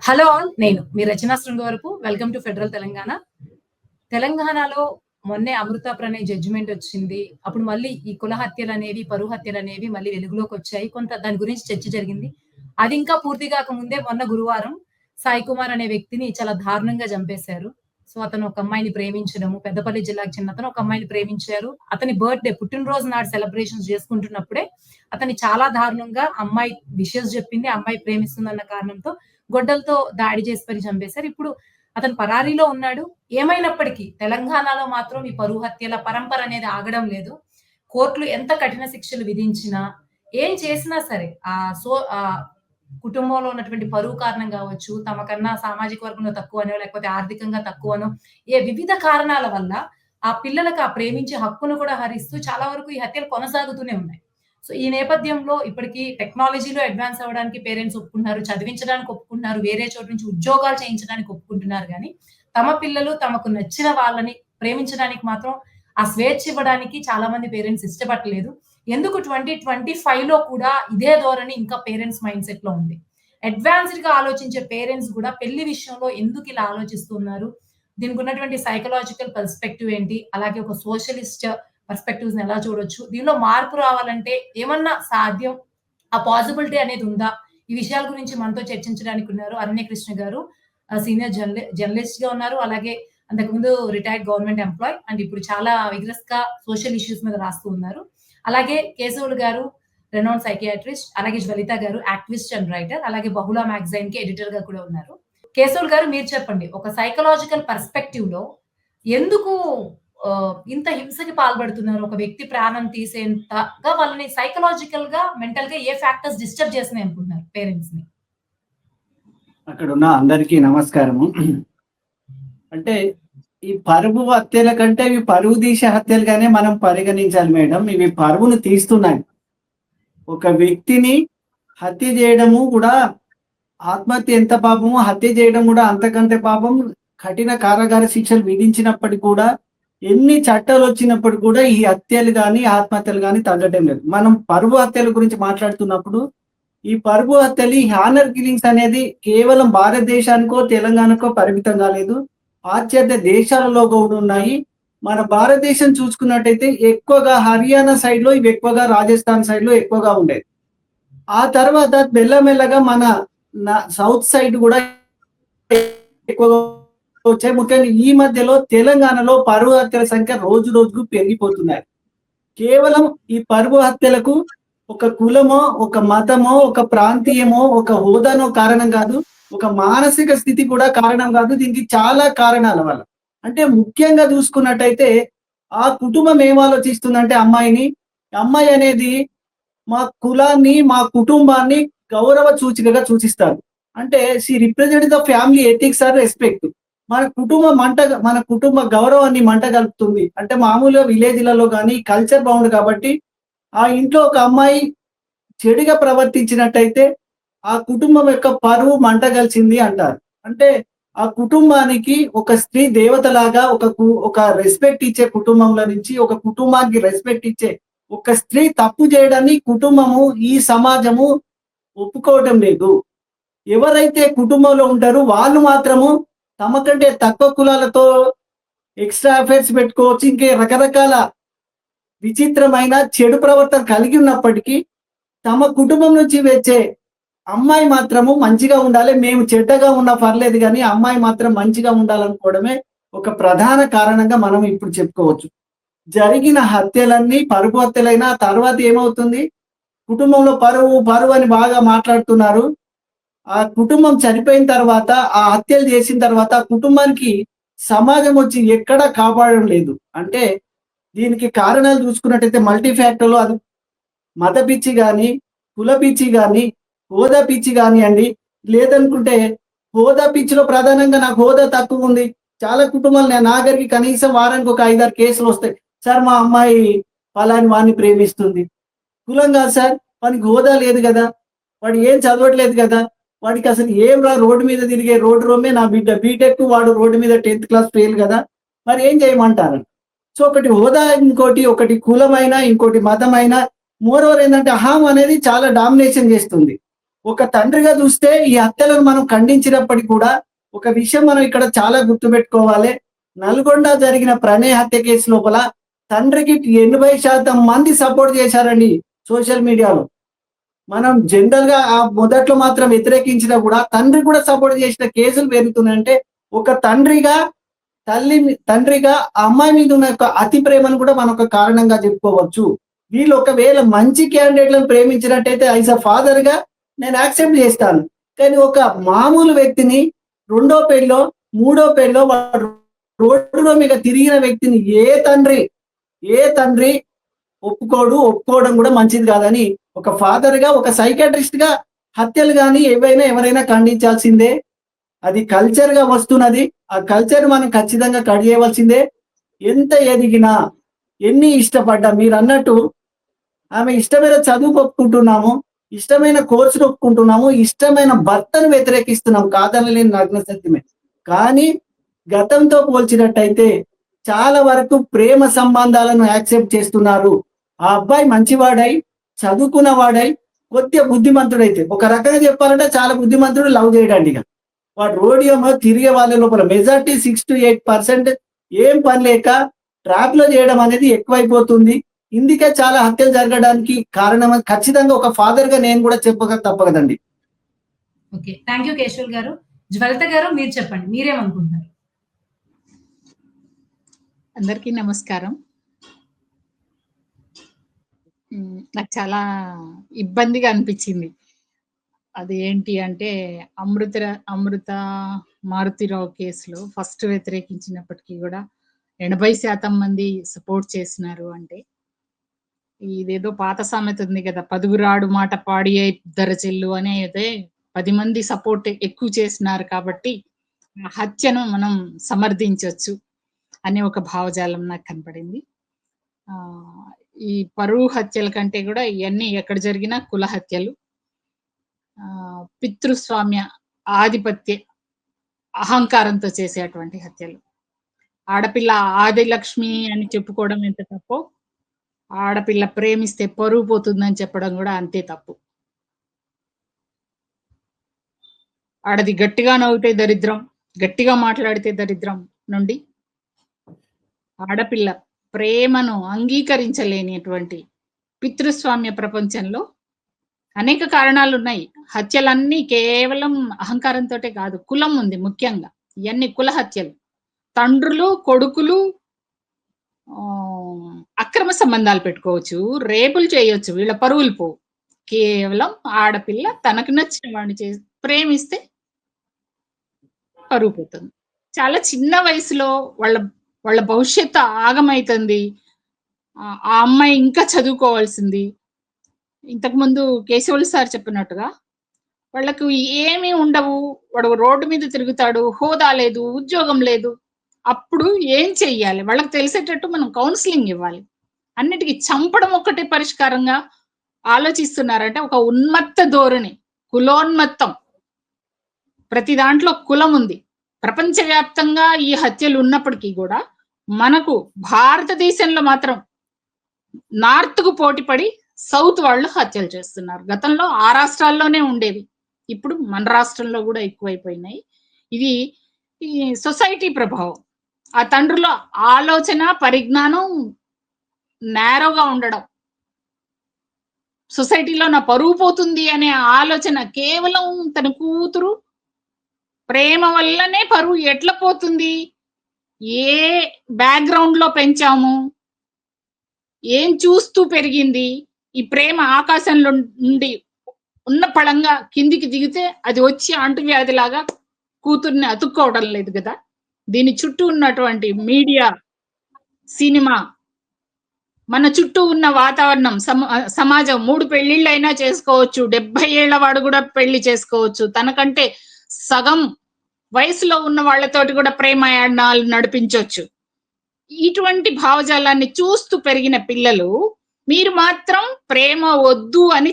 Hello all. నేను మీ Rachana Srungavarapu. Welcome to federal Telangana. తెలంగాణలో మొన్నే అమృత ప్రణయ్ జడ్జిమెంట్ వచ్చింది. అప్పుడు మళ్ళీ ఈ కుల హత్యలనేవి, పరువు హత్యలనేవి మళ్ళీ వెలుగులోకొచ్చాయి. కొంత దాని గురించి చర్చ జరిగింది. అది ఇంకా పూర్తి కాకముందే మొన్న గురువారం సాయి కుమార్ అనే వ్యక్తిని చాలా దారుణంగా చంపేశారు. సో, అతను ఒక అమ్మాయిని ప్రేమించడము, పెద్దపల్లి జిల్లాకు చెందిన అతను ఒక అమ్మాయిని ప్రేమించారు. అతని బర్త్‌డే పుట్టినరోజు నాడు సెలబ్రేషన్స్ చేసుకుంటున్నప్పుడే అతన్ని చాలా దారుణంగా అమ్మాయి విషెస్ చెప్పింది. ఆ అమ్మాయి ప్రేమిస్తుందన్న కారణంతో గొడ్డలతో దాడి చేసి మరి చంపేశారు. ఇప్పుడు అతను పరారీలో ఉన్నాడు. ఏమైనప్పటికీ తెలంగాణలో మాత్రం ఈ పరువు హత్యల పరంపర అనేది ఆగడం లేదు. కోర్టులు ఎంత కఠిన శిక్షలు విధించినా, ఏం చేసినా సరే కుటుంబంలో ఉన్నటువంటి పరువు కారణం గావచ్చు, తమకన్నా సామాజిక వర్గంలో తక్కువనో, లేకపోతే ఆర్థికంగా తక్కువనో, వివిధ కారణాల వల్ల ఆ పిల్లలకు ఆ ప్రేమించే హక్కును కూడా హరిస్తూ చాలా వరకు ఈ హత్యలు కొనసాగుతూనే ఉన్నాయి. సో, ఈ నేపథ్యంలో ఇప్పటికి టెక్నాలజీలో అడ్వాన్స్ అవ్వడానికి పేరెంట్స్ ఒప్పుకుంటున్నారు. చదివించడానికి ఒప్పుకుంటున్నారు. వేరే చోటు నుంచి ఉద్యోగాలు చేయించడానికి ఒప్పుకుంటున్నారు గానీ, తమ పిల్లలు తమకు నచ్చిన వాళ్ళని ప్రేమించడానికి మాత్రం ఆ స్వేచ్ఛ ఇవ్వడానికి చాలా మంది పేరెంట్స్ ఇష్టపడట్లేదు. ఎందుకు 2025లో కూడా ఇదే ధోరణి ఇంకా పేరెంట్స్ మైండ్ సెట్‌లో ఉంది. అడ్వాన్స్‌డ్‌గా ఆలోచించే పేరెంట్స్ గూడా పెళ్లి విషయంలో ఎందుకిలా ఆలోచిస్తున్నారు? దీనికున్నటువంటి సైకలాజికల్ పర్స్పెక్టివ్ ఏంటి? అలాగే ఒక సోషలిస్ట్ పర్స్పెక్టివ్స్‌ని ఎలా చూడొచ్చు? దీనిలో మార్పు రావాలంటే ఏమన్నా సాధ్యం? ఆ పాసిబిలిటీ అనేది ఉందా? ఈ విషయాల గురించి మనతో చర్చించడానికి ఉన్నారు అరణ్య కృష్ణ గారు. సీనియర్ జర్నలిస్ట్‌గా ఉన్నారు. అలాగే అంతకుముందు రిటైర్డ్ గవర్నమెంట్ ఎంప్లాయ్ అండ్ ఇప్పుడు చాలా విగరస్‌గా సోషల్ ఇష్యూస్ మీద రాస్తూ ఉన్నారు. అలాగే కేశవులు గారు రెనౌన్డ్ సైకియాట్రిస్ట్, అలాగే జ్వలిత గారు యాక్టివిస్ట్ అండ్ రైటర్, అలాగే బహుళ మ్యాగజైన్‌కి ఎడిటర్‌గా కూడా ఉన్నారు. కేశవులు గారు మీరు చెప్పండి. ఒక సైకలాజికల్ పర్స్పెక్టివ్‌లో ఎందుకు ఇంత హింసకి పాల్పడుతున్నారు? ఒక వ్యక్తి ప్రాణం తీసేంతగా వాళ్ళని సైకలాజికల్‌గా, మెంటల్‌గా ఏ ఫ్యాక్టర్స్ డిస్టర్బ్ చేస్తున్నాయి అనుకుంటున్నారు పేరెంట్స్‌ని? అక్కడున్న అందరికీ నమస్కారము. అంటే ఈ పరువు హత్యల కంటే ఇవి పరువు తీసే హత్యలుగానే మనం పరిగణించాలి మేడం. ఇవి పరువును తీస్తున్నాయి. ఒక వ్యక్తిని హత్య చేయడము కూడా ఆత్మహత్య ఎంత పాపమో హత్య చేయడం కూడా అంతకంటే పాపం. కఠిన కారాగార శిక్షలు విధించినప్పటికి కూడా ఎన్ని చట్టాలు వచ్చినప్పుడు కూడా ఈ హత్యలు గాని, ఆత్మహత్యలు గాని తగ్గడం లేదు. మనం పరువు హత్యల గురించి మాట్లాడుతున్నప్పుడు ఈ పరువు హత్యలు, ఈ హానర్ కిల్లింగ్స్ అనేది కేవలం భారతదేశానికో, తెలంగాణకో పరిమితం కాలేదు. పాశ్చాత్య దేశాలలో కూడా ఉన్నాయి. మన భారతదేశం చూసుకున్నట్టయితే ఎక్కువగా హర్యానా సైడ్‌లో ఇవి ఎక్కువగా, రాజస్థాన్ సైడ్‌లో ఎక్కువగా ఉండేది. ఆ తర్వాత మెల్లమెల్లగా మన సౌత్ సైడ్ కూడా ఎక్కువగా వచ్చాయి. ముఖ్యంగా ఈ మధ్యలో తెలంగాణలో పరువు హత్యల సంఖ్య రోజు రోజుకు పెరిగిపోతున్నాయి. కేవలం ఈ పరువు హత్యలకు ఒక కులమో, ఒక మతమో, ఒక ప్రాంతీయమో, ఒక హోదానో కారణం కాదు. ఒక మానసిక స్థితి కూడా కారణం కాదు. దీనికి చాలా కారణాల వల్ల. అంటే ముఖ్యంగా చూసుకున్నట్టయితే ఆ కుటుంబం ఏం ఆలోచిస్తుందంటే అమ్మాయిని, అమ్మాయి అనేది మా కులాన్ని, మా కుటుంబాన్ని గౌరవ సూచికగా సూచిస్తారు. అంటే she represent the family ethics or respect. మన కుటుంబ గౌరవాన్ని మంట కలుపుతుంది. అంటే మామూలుగా విలేజ్‌లలో గాని కల్చర్ బౌండ్ కాబట్టి ఆ ఇంట్లో ఒక అమ్మాయి చెడుగా ప్రవర్తించినట్టయితే ఆ కుటుంబం యొక్క పరువు మంట కలిసింది అంటారు. అంటే ఆ కుటుంబానికి ఒక స్త్రీ దేవతలాగా ఒక రెస్పెక్ట్ ఇచ్చే కుటుంబంలో నుంచి ఒక కుటుంబానికి రెస్పెక్ట్ ఇచ్చే ఒక స్త్రీ తప్పు చేయడాన్ని కుటుంబము, ఈ సమాజము ఒప్పుకోవటం లేదు. ఎవరైతే కుటుంబంలో ఉంటారో వాళ్ళు మాత్రము తమ కంటే తక్కువ కులాలతో ఎక్స్ట్రా అఫైర్స్ పెట్టుకోవచ్చు. ఇంకే రకరకాల విచిత్రమైన చెడు ప్రవర్తన కలిగి ఉన్నప్పటికీ తమ కుటుంబం నుంచి వచ్చే అమ్మాయి మాత్రము మంచిగా ఉండాలి. మేము చెడ్డగా ఉన్నా పర్లేదు గానీ అమ్మాయి మాత్రం మంచిగా ఉండాలనుకోవడమే ఒక ప్రధాన కారణంగా మనం ఇప్పుడు చెప్పుకోవచ్చు. జరిగిన హత్యలన్నీ పరువు హత్యలైనా తర్వాత ఏమవుతుంది? కుటుంబంలో పరువు అని బాగా మాట్లాడుతున్నారు. ఆ కుటుంబం చనిపోయిన తర్వాత, ఆ హత్యలు చేసిన తర్వాత ఆ కుటుంబానికి సమాజం వచ్చి ఎక్కడా కాపాడడం లేదు. అంటే దీనికి కారణాలు చూసుకున్నట్టయితే మల్టీ ఫ్యాక్టర్‌లో అది మత పిచ్చి గాని, కుల పిచ్చి గాని, హోదా పిచ్చి గానియండి, లేదనుకుంటే హోదా పిచ్చిలో ప్రధానంగా నాకు హోదా తక్కువుంది. చాలా కుటుంబాలు నా దగ్గరికి కనీసం వారానికి ఒక 5, 6 కేసులొస్తాయి. సార్ మా అమ్మాయి పలాని వాడిని ప్రేమిస్తుంది. కులం కాదు సార్, వానికి హోదా లేదు గదా! వాడు ఏం చదవట్లేదు గదా! వాడికసలు ఏం రోడ్డు మీద తిరిగే రోడ్డు రోమే నా బిడ్డ. బీటెక్ వాడు రోడ్డు మీద 10థ్ క్లాస్ ఫెయిల్ గదా! మరి ఏం చేయమంటారు? సో ఒకటి హోదా, ఒకటి కులమైనా, ఇంకోటి మతమైనా, మోరోవర్ ఏందంటే అహం అనేది చాలా డామినేషన్ చేస్తుంది. ఒక తండ్రిగా చూస్తే ఈ హత్యలను మనం ఖండించినప్పటికీ కూడా ఒక విషయం మనం ఇక్కడ చాలా గుర్తుపెట్టుకోవాలి. నల్గొండ జరిగిన ప్రణయ్ హత్య కేసు లోపల తండ్రికి 80% మంది సపోర్ట్ చేశారండి సోషల్ మీడియాలో. మనం జనరల్ గా ఆ మొదట్లో మాత్రం వ్యతిరేకించినా కూడా తండ్రి కూడా సపోర్ట్ చేసిన కేసులు పెరుగుతున్నాయంటే ఒక తండ్రిగా ఆ అమ్మాయి మీద ఉన్న యొక్క అతి ప్రేమను కూడా మనం ఒక కారణంగా చెప్పుకోవచ్చు. వీళ్ళు ఒకవేళ మంచి క్యాండిడేట్లను ప్రేమించినట్టయితే యాజ్ అ ఫాదర్ గా నేను యాక్సెప్ట్ చేస్తాను. కానీ ఒక మామూలు వ్యక్తిని రెండో పెళ్ళో మూడో పెళ్ళో రోడ్డులో మీద తిరిగిన వ్యక్తిని ఏ తండ్రి ఒప్పుకోవడం కూడా మంచిది కాదని ఒక ఫాదర్ గా ఒక సైకాట్రిస్ట్ గా హత్యలు కానీ ఎవరైనా ఖండించాల్సిందే. అది కల్చర్ గా వస్తున్నది. ఆ కల్చర్ మనం ఖచ్చితంగా కట్ చేయవలసిందే. ఎంత ఎదిగినా ఎన్ని ఇష్టపడ్డా మీరు అన్నట్టు ఆమె ఇష్టమైన చదువుకు ఒప్పుకుంటున్నాము, ఇష్టమైన కోర్సును ఒప్పుకుంటున్నాము, ఇష్టమైన భర్తను వ్యతిరేకిస్తున్నాం, కాదనలేని నగ్న సత్యమే. కానీ గతంతో పోల్చినట్టయితే చాలా వరకు ప్రేమ సంబంధాలను యాక్సెప్ట్ చేస్తున్నారు. ఆ అబ్బాయి మంచివాడై చదువుకున్నవాడై కొద్దిగా బుద్ధిమంతుడైతే ఒక రకంగా చెప్పాలంటే చాలా బుద్ధిమంతుడు లవ్ చేయడండి. ఇక వాడు రోడియమో తిరిగే వాళ్ళ లోపల మెజార్టీ 6 to 8% ఏం పని లేక ట్రాప్ లో చేయడం అనేది ఎక్కువైపోతుంది. ఇందుకే చాలా హత్యలు జరగడానికి కారణం ఖచ్చితంగా ఒక ఫాదర్ గా నేను కూడా చెప్పక తప్పకదండి. ఓకే, థ్యాంక్ యూ కేశవ్ గారు. జ్వలిత గారు మీరు చెప్పండి, మీరేమనుకుంటున్నారు? అందరికీ నమస్కారం. నాకు చాలా ఇబ్బందిగా అనిపించింది. అది ఏంటి అంటే అమృత మారుతిరావు కేసులో ఫస్ట్ వ్యతిరేకించినప్పటికీ కూడా 80% మంది సపోర్ట్ చేసినారు అంటే ఇదేదో పాత సామెత ఉంది కదా, 10 మాట పాడి దరచెల్లు అనే అయితే 10 మంది సపోర్ట్ ఎక్కువ చేసినారు కాబట్టి హత్యను మనం సమర్థించవచ్చు అనే ఒక భావజాలం నాకు కనపడింది. ఈ పరువు హత్యల కంటే కూడా ఇవన్నీ ఎక్కడ జరిగినా కుల హత్యలు, పితృస్వామ్య ఆధిపత్య అహంకారంతో చేసేటువంటి హత్యలు. ఆడపిల్ల ఆదిలక్ష్మి అని చెప్పుకోవడం ఎంత తప్పో, ఆడపిల్ల ప్రేమిస్తే పరువు పోతుందని చెప్పడం కూడా అంతే తప్పు. ఆడది గట్టిగా నవ్వుతే దరిద్రం, గట్టిగా మాట్లాడితే దరిద్రం నుండి ఆడపిల్ల ప్రేమను అంగీకరించలేనిటువంటి పితృస్వామ్య ప్రపంచంలో అనేక కారణాలు ఉన్నాయి. హత్యలన్నీ కేవలం అహంకారంతో కాదు, కులం ఉంది ముఖ్యంగా. ఇవన్నీ కుల హత్యలు. తండ్రులు కొడుకులు అక్రమ సంబంధాలు పెట్టుకోవచ్చు, రేపులు చేయొచ్చు, వీళ్ళ పరువులు పోవు. కేవలం ఆడపిల్ల తనకు నచ్చిన వాడిని ప్రేమిస్తే పరువు పోతుంది. చాలా చిన్న వయసులో వాళ్ళ భవిష్యత్తు ఆగమైతుంది. ఆ అమ్మాయి ఇంకా చదువుకోవాల్సింది. ఇంతకుముందు కేశవులు సార్ చెప్పినట్టుగా వాళ్ళకు ఏమీ ఉండవు, వాడు రోడ్డు మీద తిరుగుతాడు, హోదా లేదు, ఉద్యోగం లేదు. అప్పుడు ఏం చెయ్యాలి? వాళ్ళకి తెలిసేటట్టు మనం కౌన్సిలింగ్ ఇవ్వాలి. అన్నిటికీ చంపడం ఒక్కటే పరిష్కారంగా ఆలోచిస్తున్నారంటే ఒక ఉన్మత్త ధోరణి, కులోన్మత్తం. ప్రతి దాంట్లో కులం ఉంది. ప్రపంచవ్యాప్తంగా ఈ హత్యలు ఉన్నప్పటికీ కూడా మనకు భారతదేశంలో మాత్రం నార్త్ కు పోటీపడి సౌత్ వాళ్ళు హత్యలు చేస్తున్నారు. గతంలో ఆ రాష్ట్రాల్లోనే ఉండేవి, ఇప్పుడు మన రాష్ట్రంలో కూడా ఎక్కువైపోయినాయి. ఇది ఈ సొసైటీ ప్రభావం. ఆ తండ్రుల ఆలోచన పరిజ్ఞానం నేరోగా ఉండడం, సొసైటీలో నా పరువు పోతుంది అనే ఆలోచన, కేవలం తన కూతురు ప్రేమ వల్లనే పరువు ఎట్లా పోతుంది, ఏ బ్యాక్గ్రౌండ్ లో పెంచాము, ఏం చూస్తూ పెరిగింది, ఈ ప్రేమ ఆకాశంలో నుండి ఉన్న పళంగా కిందికి దిగితే అది వచ్చి అంటువ్యాధిలాగా కూతుర్ని అతుక్కోవడం లేదు కదా. దీని చుట్టూ ఉన్నటువంటి మీడియా, సినిమా, మన చుట్టూ ఉన్న వాతావరణం, సమాజం 3 పెళ్లిళ్ళైనా చేసుకోవచ్చు, 70 ఏళ్ల వాడు కూడా పెళ్లి చేసుకోవచ్చు, తనకంటే సగం వయసులో ఉన్న వాళ్ళతోటి కూడా ప్రేమాయణాలు నడిపించవచ్చు. ఇటువంటి భావజాలాన్ని చూస్తూ పెరిగిన పిల్లలు మీరు మాత్రం ప్రేమ వద్దు అని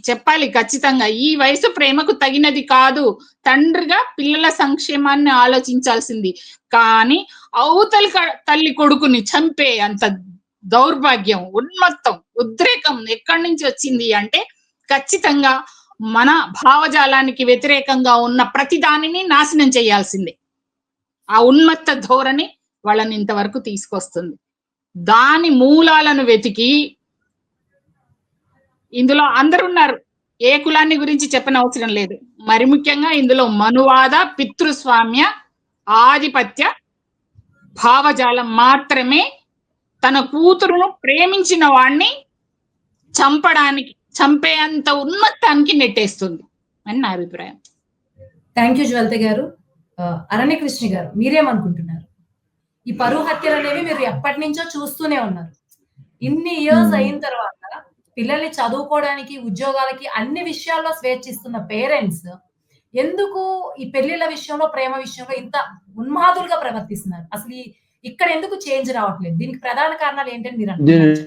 చెప్పాలి ఖచ్చితంగా. ఈ వయసు ప్రేమకు తగినది కాదు. తండ్రిగా పిల్లల సంక్షేమాన్ని ఆలోచించాల్సింది. కానీ అవతలి తల్లి కొడుకుని చంపే అంత దౌర్భాగ్యం, ఉన్మత్తం, ఉద్రేకం ఎక్కడి నుంచి వచ్చింది అంటే ఖచ్చితంగా మన భావజాలానికి వ్యతిరేకంగా ఉన్న ప్రతి దానిని నాశనం చేయాల్సిందే. ఆ ఉన్మత్త ధోరణి వాళ్ళని ఇంతవరకు తీసుకొస్తుంది. దాని మూలాలను వెతికి, ఇందులో అందరున్నారు, ఏ కులాన్ని గురించి చెప్పనవసరం లేదు. మరి ముఖ్యంగా ఇందులో మనువాద, పితృస్వామ్య, ఆధిపత్య భావజాలం మాత్రమే తన కూతురును ప్రేమించిన వాణ్ణి చంపేంత ఉన్మత్తానికి నెట్టేస్తుంది అని నా అభిప్రాయం. థ్యాంక్ యూ జ్వలత గారు. అరణ్యకృష్ణ గారు, మీరేమనుకుంటున్నారు? ఈ పరువు హత్యలు అనేవి మీరు ఎప్పటి నుంచో చూస్తూనే ఉన్నారు. ఇన్ని ఇయర్స్ అయిన తర్వాత పిల్లల్ని చదువుకోవడానికి, ఉద్యోగాలకి, అన్ని విషయాల్లో స్వేచ్ఛిస్తున్న పేరెంట్స్ ఎందుకు ఈ పెళ్లిళ్ళ విషయంలో, ప్రేమ విషయంలో ఇంత ఉన్మాదులుగా ప్రవర్తిస్తున్నారు? అసలు ఇక్కడ ఎందుకు చేంజ్ రావట్లేదు? దీనికి ప్రధాన కారణాలు ఏంటని మీరు అనుకుంటున్నారు?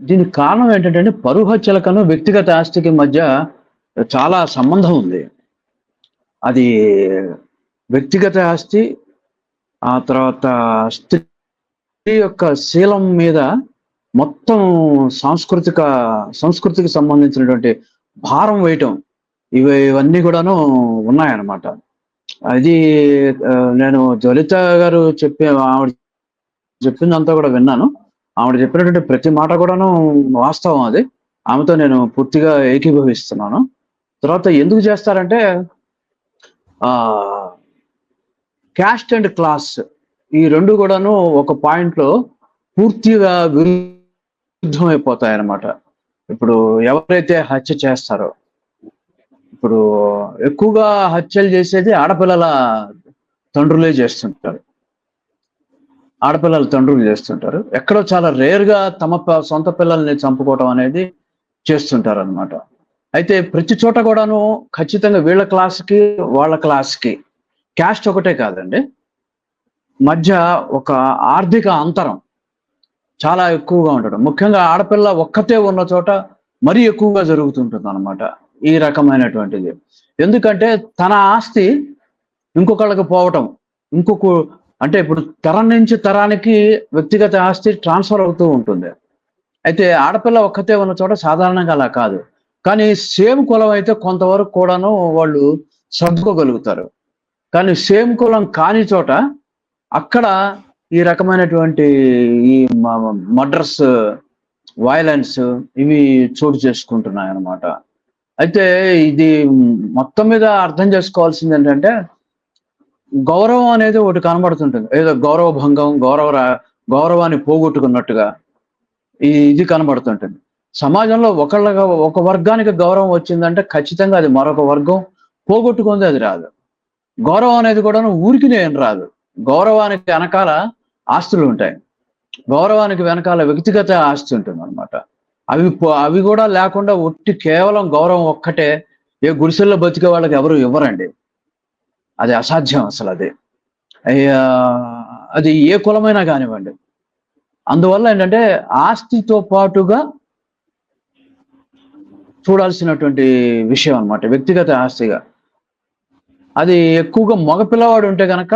దీనికి కారణం ఏంటంటే పరువు హత్యలకను వ్యక్తిగత ఆస్తికి మధ్య చాలా సంబంధం ఉంది. అది వ్యక్తిగత ఆస్తి, ఆ తర్వాత స్త్రీ యొక్క శీలం మీద మొత్తం సంస్కృతికి సంబంధించినటువంటి భారం వేయటం, ఇవన్నీ కూడాను ఉన్నాయన్నమాట. అది నేను జ్వలిత గారు ఆవిడ చెప్పిందంతా కూడా విన్నాను. ఆవిడ చెప్పినటువంటి ప్రతి మాట కూడాను వాస్తవం. అది ఆమెతో నేను పూర్తిగా ఏకీభవిస్తున్నాను. తర్వాత ఎందుకు చేస్తారంటే క్యాస్ట్ అండ్ క్లాస్, ఈ రెండు కూడాను ఒక పాయింట్లో పూర్తిగా విరుద్ధమైపోతాయన్నమాట. ఇప్పుడు ఎవరైతే హత్య చేస్తారో, ఇప్పుడు ఎక్కువగా హత్యలు చేసేది ఆడపిల్లల తండ్రులు చేస్తుంటారు. ఎక్కడో చాలా రేర్గా తమ సొంత పిల్లల్ని చంపుకోవటం అనేది చేస్తుంటారు అనమాట. అయితే ప్రతి చోట కూడాను ఖచ్చితంగా వీళ్ళ క్లాస్కి వాళ్ళ క్లాస్కి క్యాస్ట్ ఒకటే కాదండి, మధ్య ఒక ఆర్థిక అంతరం చాలా ఎక్కువగా ఉండడం. ముఖ్యంగా ఆడపిల్ల ఒక్కతే ఉన్న చోట మరీ ఎక్కువగా జరుగుతుంటుంది అనమాట ఈ రకమైనటువంటిది. ఎందుకంటే తన ఆస్తి ఇంకొకళ్ళకి పోవటం, అంటే ఇప్పుడు తరం నుంచి తరానికి వ్యక్తిగత ఆస్తి ట్రాన్స్ఫర్ అవుతూ ఉంటుంది. అయితే ఆడపిల్ల ఒక్కతే ఉన్న చోట సాధారణంగా అలా కాదు. కానీ సేమ్ కులం అయితే కొంతవరకు కూడాను వాళ్ళు సర్దుకోగలుగుతారు. కానీ సేమ్ కులం కాని చోట అక్కడ ఈ రకమైనటువంటి ఈ మర్డర్స్, వైలెన్స్ ఇవి చోటు చేసుకుంటున్నాయి అన్నమాట. అయితే ఇది మొత్తం మీద అర్థం చేసుకోవాల్సింది ఏంటంటే, గౌరవం అనేది ఒకటి కనబడుతుంటుంది. ఏదో గౌరవ భంగం, గౌరవాన్ని పోగొట్టుకున్నట్టుగా ఇది కనబడుతుంటుంది. సమాజంలో ఒక వర్గానికి గౌరవం వచ్చిందంటే ఖచ్చితంగా అది మరొక వర్గం పోగొట్టుకుంది, అది రాదు. గౌరవం అనేది కూడా ఊరికినే ఏం రాదు. గౌరవానికి వెనకాల ఆస్తులు ఉంటాయి, గౌరవానికి వెనకాల వ్యక్తిగత ఆస్తి ఉంటుంది అనమాట. అవి కూడా లేకుండా ఒట్టి కేవలం గౌరవం ఒక్కటే ఏ గుడిసెల్లో బతికే వాళ్ళకి ఎవరు ఇవ్వరండి. అది అసాధ్యం అసలు. అది ఏ కులమైనా కానివ్వండి. అందువల్ల ఏంటంటే ఆస్తితో పాటుగా చూడాల్సినటువంటి విషయం అనమాట వ్యక్తిగత ఆస్తిగా. అది ఎక్కువగా మగపిల్లవాడు ఉంటే కనుక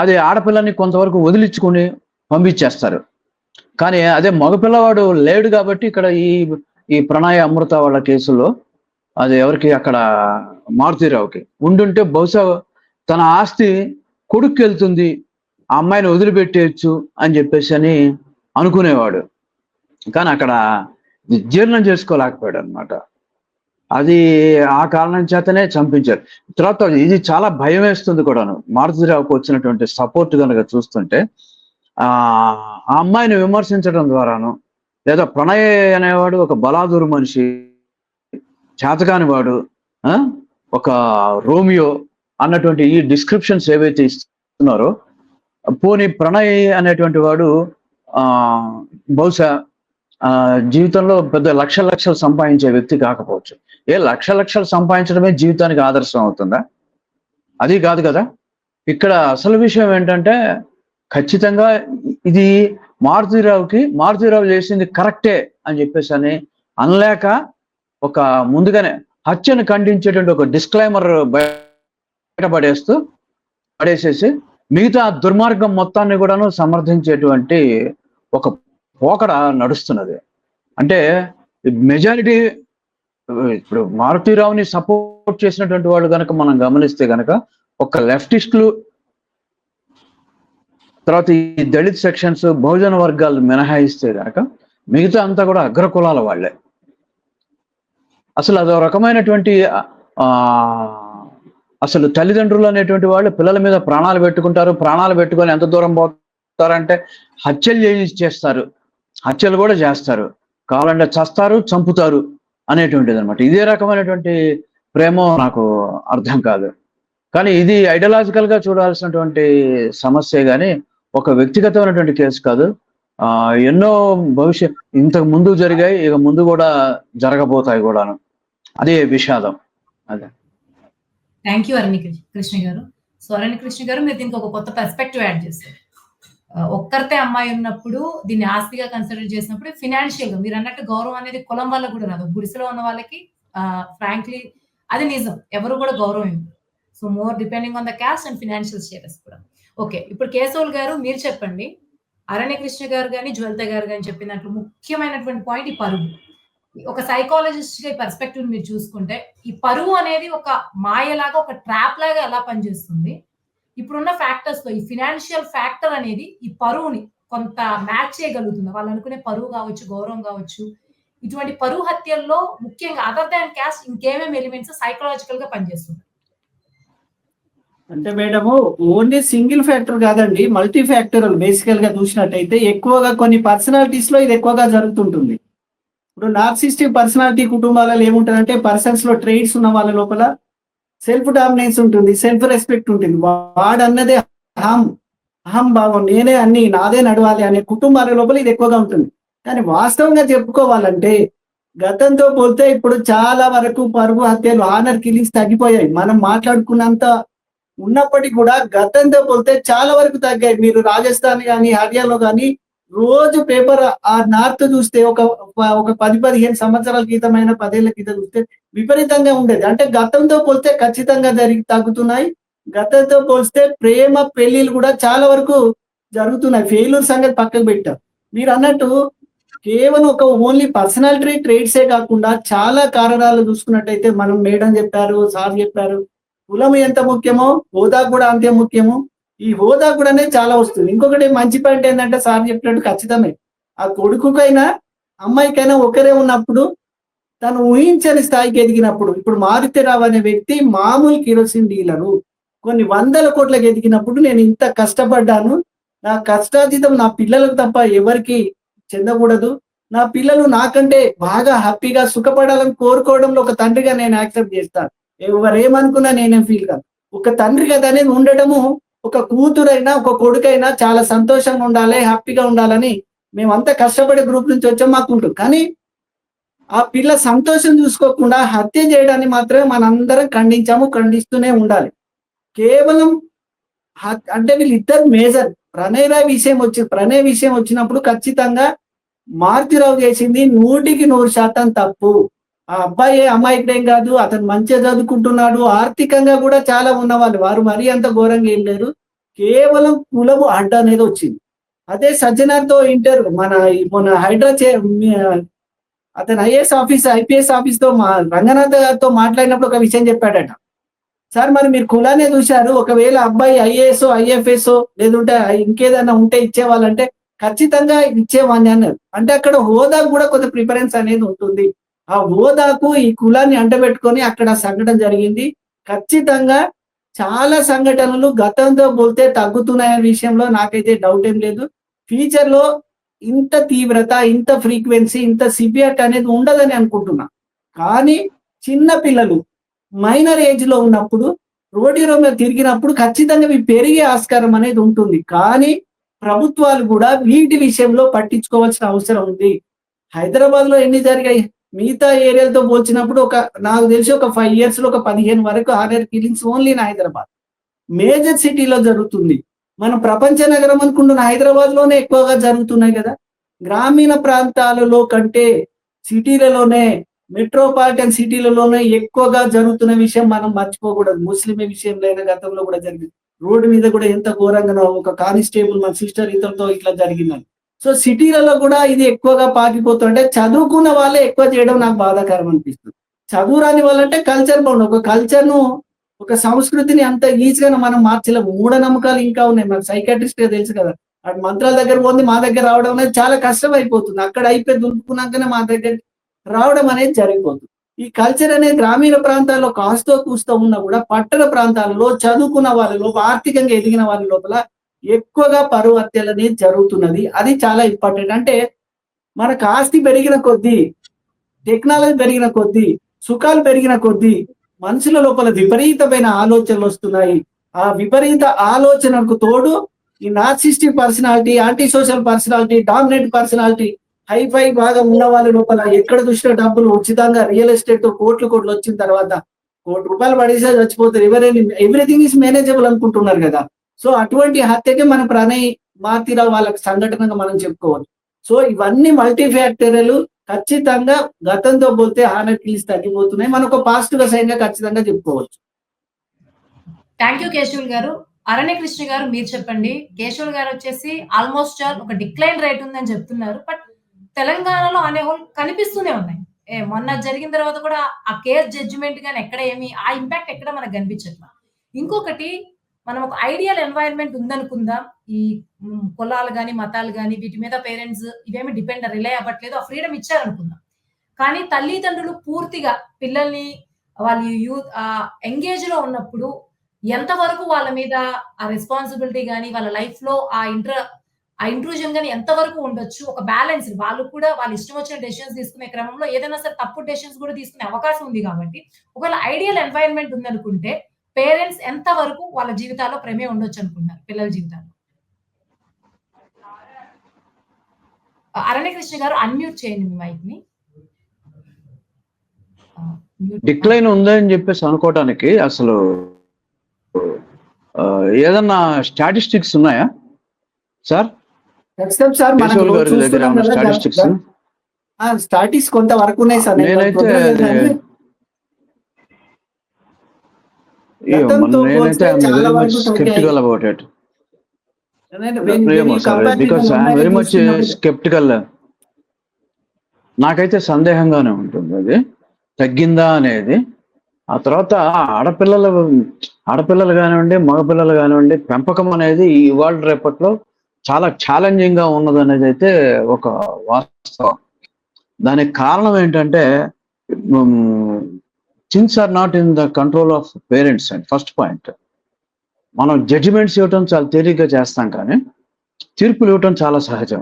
అది ఆడపిల్లని కొంతవరకు వదిలించుకుని పంపించేస్తారు. కానీ అదే మగపిల్లవాడు లేడు కాబట్టి ఇక్కడ ఈ ప్రణయ అమృత వాళ్ళ కేసులో అది ఎవరికి, అక్కడ మారుతీరావుకి ఉండుంటే బహుశా తన ఆస్తి కొడుక్కి వెళ్తుంది, ఆ అమ్మాయిని వదిలిపెట్టేయచ్చు అని చెప్పేసి అని అనుకునేవాడు. కానీ అక్కడ జీర్ణం చేసుకోలేకపోయాడు అనమాట. అది ఆ కారణం చేతనే చంపించారు. తర్వాత ఇది చాలా భయం వేస్తుంది కూడాను. మారుతీరావుకు వచ్చినటువంటి సపోర్ట్ కనుక చూస్తుంటే ఆ అమ్మాయిని విమర్శించడం ద్వారాను, లేదా ప్రణయ్ అనేవాడు ఒక బలాదూరు మనిషి, చేతకాని వాడు, ఒక రోమియో అన్నటువంటి ఈ డిస్క్రిప్షన్స్ ఏవైతే ఇస్తున్నారో, పోనీ ప్రణయ్ అనేటువంటి వాడు బహుశా జీవితంలో పెద్ద లక్షలు సంపాదించే వ్యక్తి కాకపోవచ్చు. లక్షలు సంపాదించడమే జీవితానికి ఆదర్శం అవుతుందా? అది కాదు కదా. ఇక్కడ అసలు విషయం ఏంటంటే, ఖచ్చితంగా ఇది మారుతీరావు చేసింది కరెక్టే అని చెప్పేసి అని అనలేక ఒక ముందుగానే హత్యను ఖండించేటువంటి ఒక డిస్క్లైమర్ పడేసేసి మిగతా దుర్మార్గం మొత్తాన్ని కూడాను సమర్థించేటువంటి ఒక పోకడ నడుస్తున్నది. అంటే మెజారిటీ ఇప్పుడు మారుతీరావుని సపోర్ట్ చేసినటువంటి వాళ్ళు కనుక మనం గమనిస్తే గనక ఒక లెఫ్టిస్టులు, తర్వాత ఈ దళిత్ సెక్షన్స్, బహుజన వర్గాలు మినహాయిస్తే గనక మిగతా అంతా కూడా అగ్రకులాల వాళ్ళే. అసలు అదో రకమైనటువంటి అసలు తల్లిదండ్రులు అనేటువంటి వాళ్ళు పిల్లల మీద ప్రాణాలు పెట్టుకుంటారు. ప్రాణాలు పెట్టుకొని ఎంత దూరం పోతారంటే హత్యలు చేస్తారు, హత్యలు కూడా చేస్తారు, కావాలంటే చస్తారు, చంపుతారు అనేటువంటిది అనమాట. ఇదే రకమైనటువంటి ప్రేమ నాకు అర్థం కాదు. కానీ ఇది ఐడియాలజికల్ గా చూడాల్సినటువంటి సమస్యే కానీ ఒక వ్యక్తిగతమైనటువంటి కేసు కాదు. ఎన్నో ఇంతకు ముందు జరిగాయి, ఇక ముందు కూడా జరగబోతాయి కూడాను. అదే విషాదం. అదే. థ్యాంక్ యూ అరణ్య కృష్ణ గారు. సో అరణ్య కృష్ణ గారు, మీరు దీనికి ఒక కొత్త పర్స్పెక్టివ్ యాడ్ చేస్తారు. ఒక్కరితే అమ్మాయి ఉన్నప్పుడు దీన్ని ఆస్తిగా కన్సిడర్ చేసినప్పుడు ఫినాన్షియల్ గా మీరు అన్నట్టు గౌరవం అనేది కులం వల్ల కూడా రాదు. గుడిసెలో ఉన్న వాళ్ళకి ఫ్రాంక్లీ అది నిజం, ఎవరు కూడా గౌరవం ఇవ్వరు. So more depending on the cast and financial status కూడా. ఓకే, ఇప్పుడు కేశవుల్ గారు మీరు చెప్పండి. అరణ్య కృష్ణ గారు కానీ జ్వలిత గారు కానీ చెప్పిన దాంట్లో ముఖ్యమైనటువంటి పాయింట్ ఈ పరువు. ఒక సైకాలజిస్ట్ గా పర్స్పెక్టివ్ మీరు చూసుకుంటే ఈ పరువు అనేది ఒక మాయలాగా, ఒక ట్రాప్ లాగా ఎలా పనిచేస్తుంది, ఇప్పుడున్న ఫ్యాక్టర్స్ లో ఈ ఫినాన్షియల్ ఫ్యాక్టర్ అనేది ఈ పరువుని కొంత మ్యాచ్ చేయగలుగుతుంది. వాళ్ళు అనుకునే పరువు కావచ్చు, గౌరవం కావచ్చు, ఇటువంటి పరువు హత్యల్లో ముఖ్యంగా అదర్ దాన్ క్యాస్ట్ ఇంకేమేమి ఎలిమెంట్స్ సైకలాజికల్ గా పనిచేస్తుంది? అంటే మేడము ఓన్లీ సింగిల్ ఫ్యాక్టర్ కాదండి, మల్టీ ఫ్యాక్టరల్. బేసికల్ గా చూసినట్టయితే ఎక్కువగా కొన్ని పర్సనాలిటీస్ లో ఇది ఎక్కువగా జరుగుతుంటుంది. ఇప్పుడు నార్సిస్టిక్ పర్సనాలిటీ కుటుంబాలలో ఏముంటుందంటే పర్సన్స్ లో ట్రేడ్స్ ఉన్న వాళ్ళ లోపల సెల్ఫ్ డామినెన్స్ ఉంటుంది, సెల్ఫ్ రెస్పెక్ట్ ఉంటుంది. వాడన్నదే అహం భావం, నేనే అన్ని, నాదే నడవాలి అనే కుటుంబాల లోపల ఇది ఎక్కువగా ఉంటుంది. కానీ వాస్తవంగా చెప్పుకోవాలంటే గతంతో పోతే ఇప్పుడు చాలా వరకు పరువు హత్యలు, ఆనర్ కిల్లింగ్స్ తగ్గిపోయాయి. మనం మాట్లాడుకున్నంత ఉన్నప్పటికీ కూడా గతంతో పోతే చాలా వరకు తగ్గాయి. మీరు రాజస్థాన్ కానీ హర్యానాలో కానీ రోజు పేపర్ ఆ నార్త్ చూస్తే ఒక 10-15 సంవత్సరాల క్రితమైన 10 ఏళ్ల క్రితం చూస్తే విపరీతంగా ఉండేది. అంటే గతంతో పోలిస్తే ఖచ్చితంగా తగ్గుతున్నాయి. గతంతో పోలిస్తే ప్రేమ పెళ్లిళ్ళు కూడా చాలా వరకు జరుగుతున్నాయి. ఫెయిల్యూర్ సంగతి పక్కకు పెట్టారు. మీరు అన్నట్టు కేవలం ఒక ఓన్లీ పర్సనాలిటీ ట్రేడ్సే కాకుండా చాలా కారణాలు చూసుకున్నట్టయితే మనం మేడం చెప్పారు, సార్ చెప్పారు, కులం ఎంత ముఖ్యమో హోదా కూడా అంతే ముఖ్యము. ఈ హోదా కూడానే చాలా వస్తుంది. ఇంకొకటి మంచి పాయింట్ ఏంటంటే సార్ చెప్పినట్టు ఖచ్చితమే, ఆ కొడుకుకైనా అమ్మాయికైనా ఒకరే ఉన్నప్పుడు తను ఊహించని స్థాయికి ఎదిగినప్పుడు, ఇప్పుడు మారుతీరావు అనే వ్యక్తి మామూలు కిరోసిన్ డీలరు, కొన్ని 100 కోట్లకు ఎదిగినప్పుడు నేను ఇంత కష్టపడ్డాను, నా కష్టాతీతం నా పిల్లలకు తప్ప ఎవరికి చెందకూడదు, నా పిల్లలు నాకంటే బాగా హ్యాపీగా సుఖపడాలని కోరుకోవడంలో ఒక తండ్రిగా నేను యాక్సెప్ట్ చేస్తాను. ఎవరేమనుకున్నా నేనేం ఫీల్ కాదు. ఒక తండ్రి కదా అనేది ఉండడము, ఒక కూతురైనా ఒక కొడుకైనా చాలా సంతోషంగా ఉండాలి, హ్యాపీగా ఉండాలని మేమంతా కష్టపడే గ్రూప్ నుంచి వచ్చాం, మాకు ఉంటుంది. కానీ ఆ పిల్ల సంతోషం చూసుకోకుండా హత్య చేయడాన్ని మాత్రమే మనందరం ఖండిస్తూనే ఉండాలి. కేవలం అంటే వీళ్ళిద్దరు మేజర్ ప్రణయ్ విషయం వచ్చినప్పుడు ఖచ్చితంగా మారుతీరావు చేసింది 100% తప్పు. ఆ అబ్బాయి అమ్మాయికేం కాదు, అతను మంచిగా చదువుకుంటున్నాడు, ఆర్థికంగా కూడా చాలా ఉన్నవాళ్ళు, వారు మరీ అంత ఘోరంగా ఏం లేరు. కేవలం కులము అడ్డ అనేది వచ్చింది. అదే సజ్జనార్తో మన హైడ్రా అతను ఐపీఎస్ ఆఫీస్ తో రంగనాథ్ గారితో మాట్లాడినప్పుడు ఒక విషయం చెప్పాడట. సార్ మరి మీరు కులానే చూశారు, ఒకవేళ అబ్బాయి ఐఏఎస్ ఐఎఫ్ఎస్ లేదంటే ఇంకేదైనా ఉంటే ఇచ్చేవాళ్ళంటే ఖచ్చితంగా ఇచ్చేవాడిని అన్నారు. అంటే అక్కడ హోదాకు కూడా కొంత ప్రిఫరెన్స్ అనేది ఉంటుంది. ఆ హోదాకు ఈ కులాన్ని అంటబెట్టుకొని అక్కడ సంఘటన జరిగింది. ఖచ్చితంగా చాలా సంఘటనలు గతంతో పోలితే తగ్గుతున్నాయనే విషయంలో నాకైతే డౌట్ ఏం లేదు. ఫ్యూచర్ లో ఇంత తీవ్రత, ఇంత ఫ్రీక్వెన్సీ, ఇంత సివియర్ అనేది ఉండదని అనుకుంటున్నా. కానీ చిన్న పిల్లలు మైనర్ ఏజ్ లో ఉన్నప్పుడు రోడ్డు మీద తిరిగినప్పుడు ఖచ్చితంగా ఇవి పెరిగే ఆస్కారం అనేది ఉంటుంది. కానీ ప్రభుత్వాలు కూడా వీటి విషయంలో పట్టించుకోవాల్సిన అవసరం ఉంది. హైదరాబాద్ లో ఎన్ని జరిగాయి, మిగతా ఏరియాలతో పోల్చినప్పుడు నాకు తెలిసి ఒక 5 years లో ఒక 15 వరకు honour killings only in Hyderabad major సిటీలో జరుగుతుంది. మనం ప్రపంచ నగరం అనుకుంటున్న హైదరాబాద్ లోనే ఎక్కువగా జరుగుతున్నాయి కదా. గ్రామీణ ప్రాంతాలలో కంటే సిటీలలోనే, మెట్రోపాలిటన్ సిటీలలోనే ఎక్కువగా జరుగుతున్న విషయం మనం మర్చిపోకూడదు. ముస్లిం విషయంలో అయినా గతంలో కూడా జరిగింది. రోడ్డు మీద కూడా ఎంత ఘోరంగా ఒక కానిస్టేబుల్ మన సిస్టర్ ఇతరులతో ఇట్లా జరిగిందని. సో సిటీలలో కూడా ఇది ఎక్కువగా పాకిపోతుంటే చదువుకున్న వాళ్ళే ఎక్కువ చేయడం నాకు బాధాకరం అనిపిస్తుంది. చదువు రాని వాళ్ళంటే కల్చర్ బాగుంది. ఒక కల్చర్‌ను, ఒక సంస్కృతిని అంత ఈజీగా మనం మార్చలేము. మూఢనమ్మకాలు ఇంకా ఉన్నాయి. మనకు సైకియాట్రిస్ట్‌గా తెలుసు కదా! అటు మంత్రాల దగ్గర పోంది మా దగ్గర రావడం అనేది చాలా కష్టం అయిపోతుంది. అక్కడ అయిపోయి దులుపుకున్నాకనే మా దగ్గరికి రావడం అనేది జరిగిపోతుంది. ఈ కల్చర్ అనేది గ్రామీణ ప్రాంతాల్లో కాస్తో కూస్తో ఉన్నా కూడా పట్టణ ప్రాంతాలలో చదువుకున్న వాళ్ళలో, ఆర్థికంగా ఎదిగిన వాళ్ళ లోపల ఎక్కువగా పరువు హత్యలనేది జరుగుతున్నది. అది చాలా ఇంపార్టెంట్. అంటే మనకు ఆస్తి పెరిగిన కొద్దీ, టెక్నాలజీ పెరిగిన కొద్దీ, సుఖాలు పెరిగిన కొద్దీ మనుషుల లోపల విపరీతమైన ఆలోచనలొస్తున్నాయి. ఆ విపరీత ఆలోచనకు తోడు ఈ narcissistic personality, anti social personality, dominate personality, hi fi బాగా ఉన్న వాళ్ళ లోపల ఎక్కడ చూసినా డబ్బులు ఉచితంగా రియల్ ఎస్టేట్ కోట్లు కోట్లు వచ్చిన తర్వాత ₹1 పడేసే చచ్చిపోతారు. ఎవ్రీథింగ్ ఈస్ మేనేజబుల్ అనుకుంటున్నారు కదా! సో అటువంటి హత్యకి మన ప్రణయ్ మారుతీరావు వాళ్ళకి సంఘటనగా మనం చెప్పుకోవచ్చు. సో ఇవన్నీ మల్టీ ఫ్యాక్టరీలు ఖచ్చితంగా గతంతో పోలిస్తే హానర్ కిల్స్ తగ్గిపోతున్నాయి. మనకు పాజిటివ్ సైన్ గా ఖచ్చితంగా చెప్పుకోవచ్చు. థ్యాంక్ యూ కేశవులు గారు. అరణ్యకృష్ణ గారు మీరు చెప్పండి. కేశవులు గారు వచ్చేసి ఆల్మోస్ట్ ఆల్ ఒక డిక్లైన్ రేట్ ఉందని చెప్తున్నారు. బట్ తెలంగాణలో అనే హోల్ కనిపిస్తూనే ఉన్నాయి. మొన్న జరిగిన తర్వాత కూడా ఆ కేస్ జడ్జిమెంట్ గాని ఎక్కడ ఏమి ఆ ఇంపాక్ట్ ఎక్కడ మనకు కనిపించట్లా. ఇంకొకటి మనం ఒక ఐడియల్ ఎన్వైరన్మెంట్ ఉందనుకుందాం. ఈ కులాలు గాని, మతాలు గాని వీటి మీద పేరెంట్స్ ఇవేమి రిలే అవ్వట్లేదు. ఆ ఫ్రీడమ్ ఇచ్చారనుకుందాం. కానీ తల్లిదండ్రులు పూర్తిగా పిల్లల్ని వాళ్ళు ఎంగేజ్ లో ఉన్నప్పుడు ఎంతవరకు వాళ్ళ మీద ఆ రెస్పాన్సిబిలిటీ గాని, వాళ్ళ లైఫ్ లో ఆ ఇంట్రూజన్ గాని ఎంతవరకు ఉండొచ్చు? ఒక బ్యాలెన్స్ వాళ్ళు కూడా వాళ్ళ ఇష్టం వచ్చిన డెసిషన్స్ తీసుకునే క్రమంలో ఏదైనా సరే తప్పుడు డెసిషన్స్ కూడా తీసుకునే అవకాశం ఉంది కాబట్టి, ఒకవేళ ఐడియల్ ఎన్వైరన్మెంట్ ఉందనుకుంటే పేరెంట్స్ ఎంత వరకు వాళ్ళ జీవితాల్లో ప్రేమే ఉండొచ్చు అనుకుంటున్నారు పిల్లల జీవితాల్లో? అరణ్యకృష్ణ గారు అన్‌మ్యూట్ చేయండి మీ మైక్‌ని. డిక్లైన్ ఉందని చెప్పేసి అనుకోవటానికి అసలు ఏదన్నా స్టాటిస్టిక్స్ ఉన్నాయా సార్? ఖచ్చితంగా సార్ మనకు కేశవులు గారి దగ్గర చూస్తున్నాం ఏమన్నా కదా స్టాటిస్టిక్స్? స్టాటిస్టిక్స్ కొంతవరకు ఉన్నాయి సార్. నేనైతే గతంతో నేనైతే పోల్చితే ఐఎమ్ చాలా వెరీ మచ్ వరకు sceptical about it. when you compare because with I'm very much చూస్తున్నప్పుడు స్కెప్టికల్. నాకైతే సందేహంగానే ఉంటుంది అది తగ్గిందా అనేది. ఆ తర్వాత ఆడపిల్లలు కానివ్వండి, మగపిల్లలు కానివ్వండి, పెంపకం అనేది ఇవాళ రేపట్లో చాలా ఛాలెంజింగ్ గా ఉన్నది అనేది అయితే ఒక వాస్తవం. దానికి కారణం ఏంటంటే things are not in the control of parents and first point. మనం జడ్జిమెంట్స్ ఇవ్వటం చాలా తేలిగ్గా చేస్తాం, కానీ తీర్పులు ఇవ్వటం చాలా సహజం.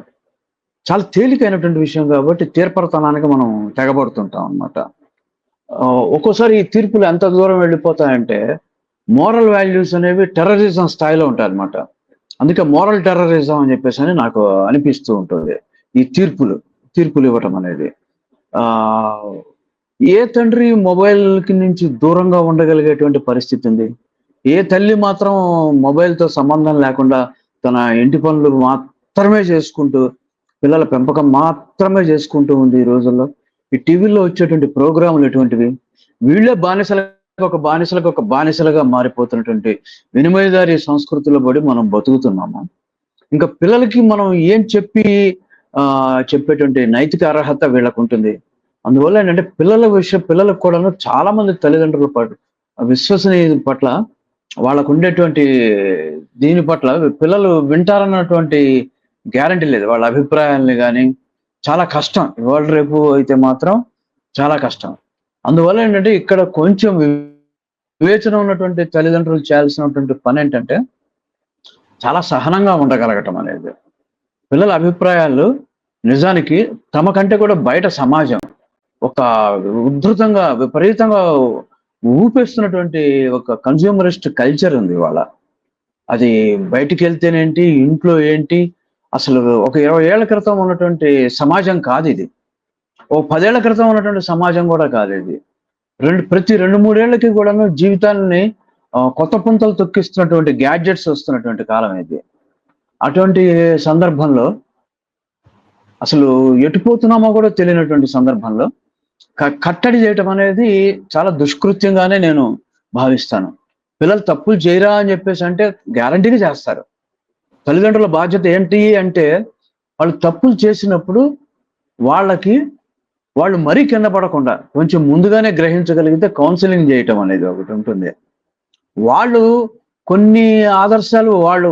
చాలా తేలికైనటువంటి విషయం కాబట్టి తీర్పరతనానికి మనం తెగబడుతుంటాం అన్నమాట. ఒక్కోసారి ఈ తీర్పులు ఎంత దూరం వెళ్ళిపోతాయంటే మోరల్ వాల్యూస్ అనేవి టెర్రరిజం స్థాయిలో ఉంటాయి అన్నమాట. అందుకే మోరల్ టెర్రరిజం అని చెప్పేసి అని నాకు అనిపిస్తూ ఉంటుంది ఈ తీర్పులు ఇవ్వటం అనేది. ఏ తండ్రి మొబైల్కి నుంచి దూరంగా ఉండగలిగేటువంటి పరిస్థితి ఉంది? ఏ తల్లి మాత్రం మొబైల్తో సంబంధం లేకుండా తన ఇంటి పనులు మాత్రమే చేసుకుంటూ, పిల్లల పెంపకం మాత్రమే చేసుకుంటూ ఉంది ఈ రోజుల్లో? ఈ టీవీలో వచ్చేటువంటి ప్రోగ్రాములు ఎటువంటివి? వీళ్ళే బానిసలకు ఒక బానిసలుగా మారిపోతున్నటువంటి వినిమయదారి సంస్కృతిలో పడి మనం బతుకుతున్నాము. ఇంకా పిల్లలకి మనం ఏం చెప్పేటువంటి నైతిక అర్హత వీళ్ళకు ఉంటుంది. అందువల్ల ఏంటంటే పిల్లలకు కూడా చాలా మంది తల్లిదండ్రుల పట్ల విశ్వసనీయ పట్ల వాళ్ళకు ఉండేటువంటి దీని పట్ల పిల్లలు వింటారన్నటువంటి గ్యారంటీ లేదు. వాళ్ళ అభిప్రాయాలని కానీ చాలా కష్టం. ఇవాళ రేపు అయితే మాత్రం చాలా కష్టం. అందువల్ల ఏంటంటే ఇక్కడ కొంచెం వివేచన ఉన్నటువంటి తల్లిదండ్రులు చేయాల్సినటువంటి పని ఏంటంటే చాలా సహనంగా ఉండగలగటం అనేది. పిల్లల అభిప్రాయాలు నిజానికి తమ కంటే కూడా బయట సమాజం ఒక ఉధృతంగా విపరీతంగా ఊపేస్తున్నటువంటి ఒక కన్స్యూమరిస్ట్ కల్చర్ ఉంది ఇవాళ. అది బయటికి వెళ్తేనేంటి, ఇంట్లో ఏంటి, అసలు ఒక 20 ఏళ్ల క్రితం ఉన్నటువంటి సమాజం కాదు ఇది. ఓ 10 ఏళ్ల క్రితం ఉన్నటువంటి సమాజం కూడా కాదు ఇది. ప్రతి 2-3 ఏళ్లకి కూడాను జీవితాన్ని కొత్త పుంతలు తొక్కిస్తున్నటువంటి గ్యాడ్జెట్స్ వస్తున్నటువంటి కాలం ఇది. అటువంటి సందర్భంలో అసలు ఎటుపోతున్నామో కూడా తెలియనటువంటి సందర్భంలో కట్టడి చేయటం అనేది చాలా దుష్కృత్యంగానే నేను భావిస్తాను. పిల్లలు తప్పులు చేయరా అని చెప్పేసి అంటే గ్యారంటీగా చేస్తారు. తల్లిదండ్రుల బాధ్యత ఏంటి అంటే వాళ్ళు తప్పులు చేసినప్పుడు వాళ్ళకి వాళ్ళు మరీ కింద పడకుండా కొంచెం ముందుగానే గ్రహించగలిగితే కౌన్సిలింగ్ చేయటం అనేది ఒకటి ఉంటుంది. వాళ్ళు కొన్ని ఆదర్శాలు వాళ్ళు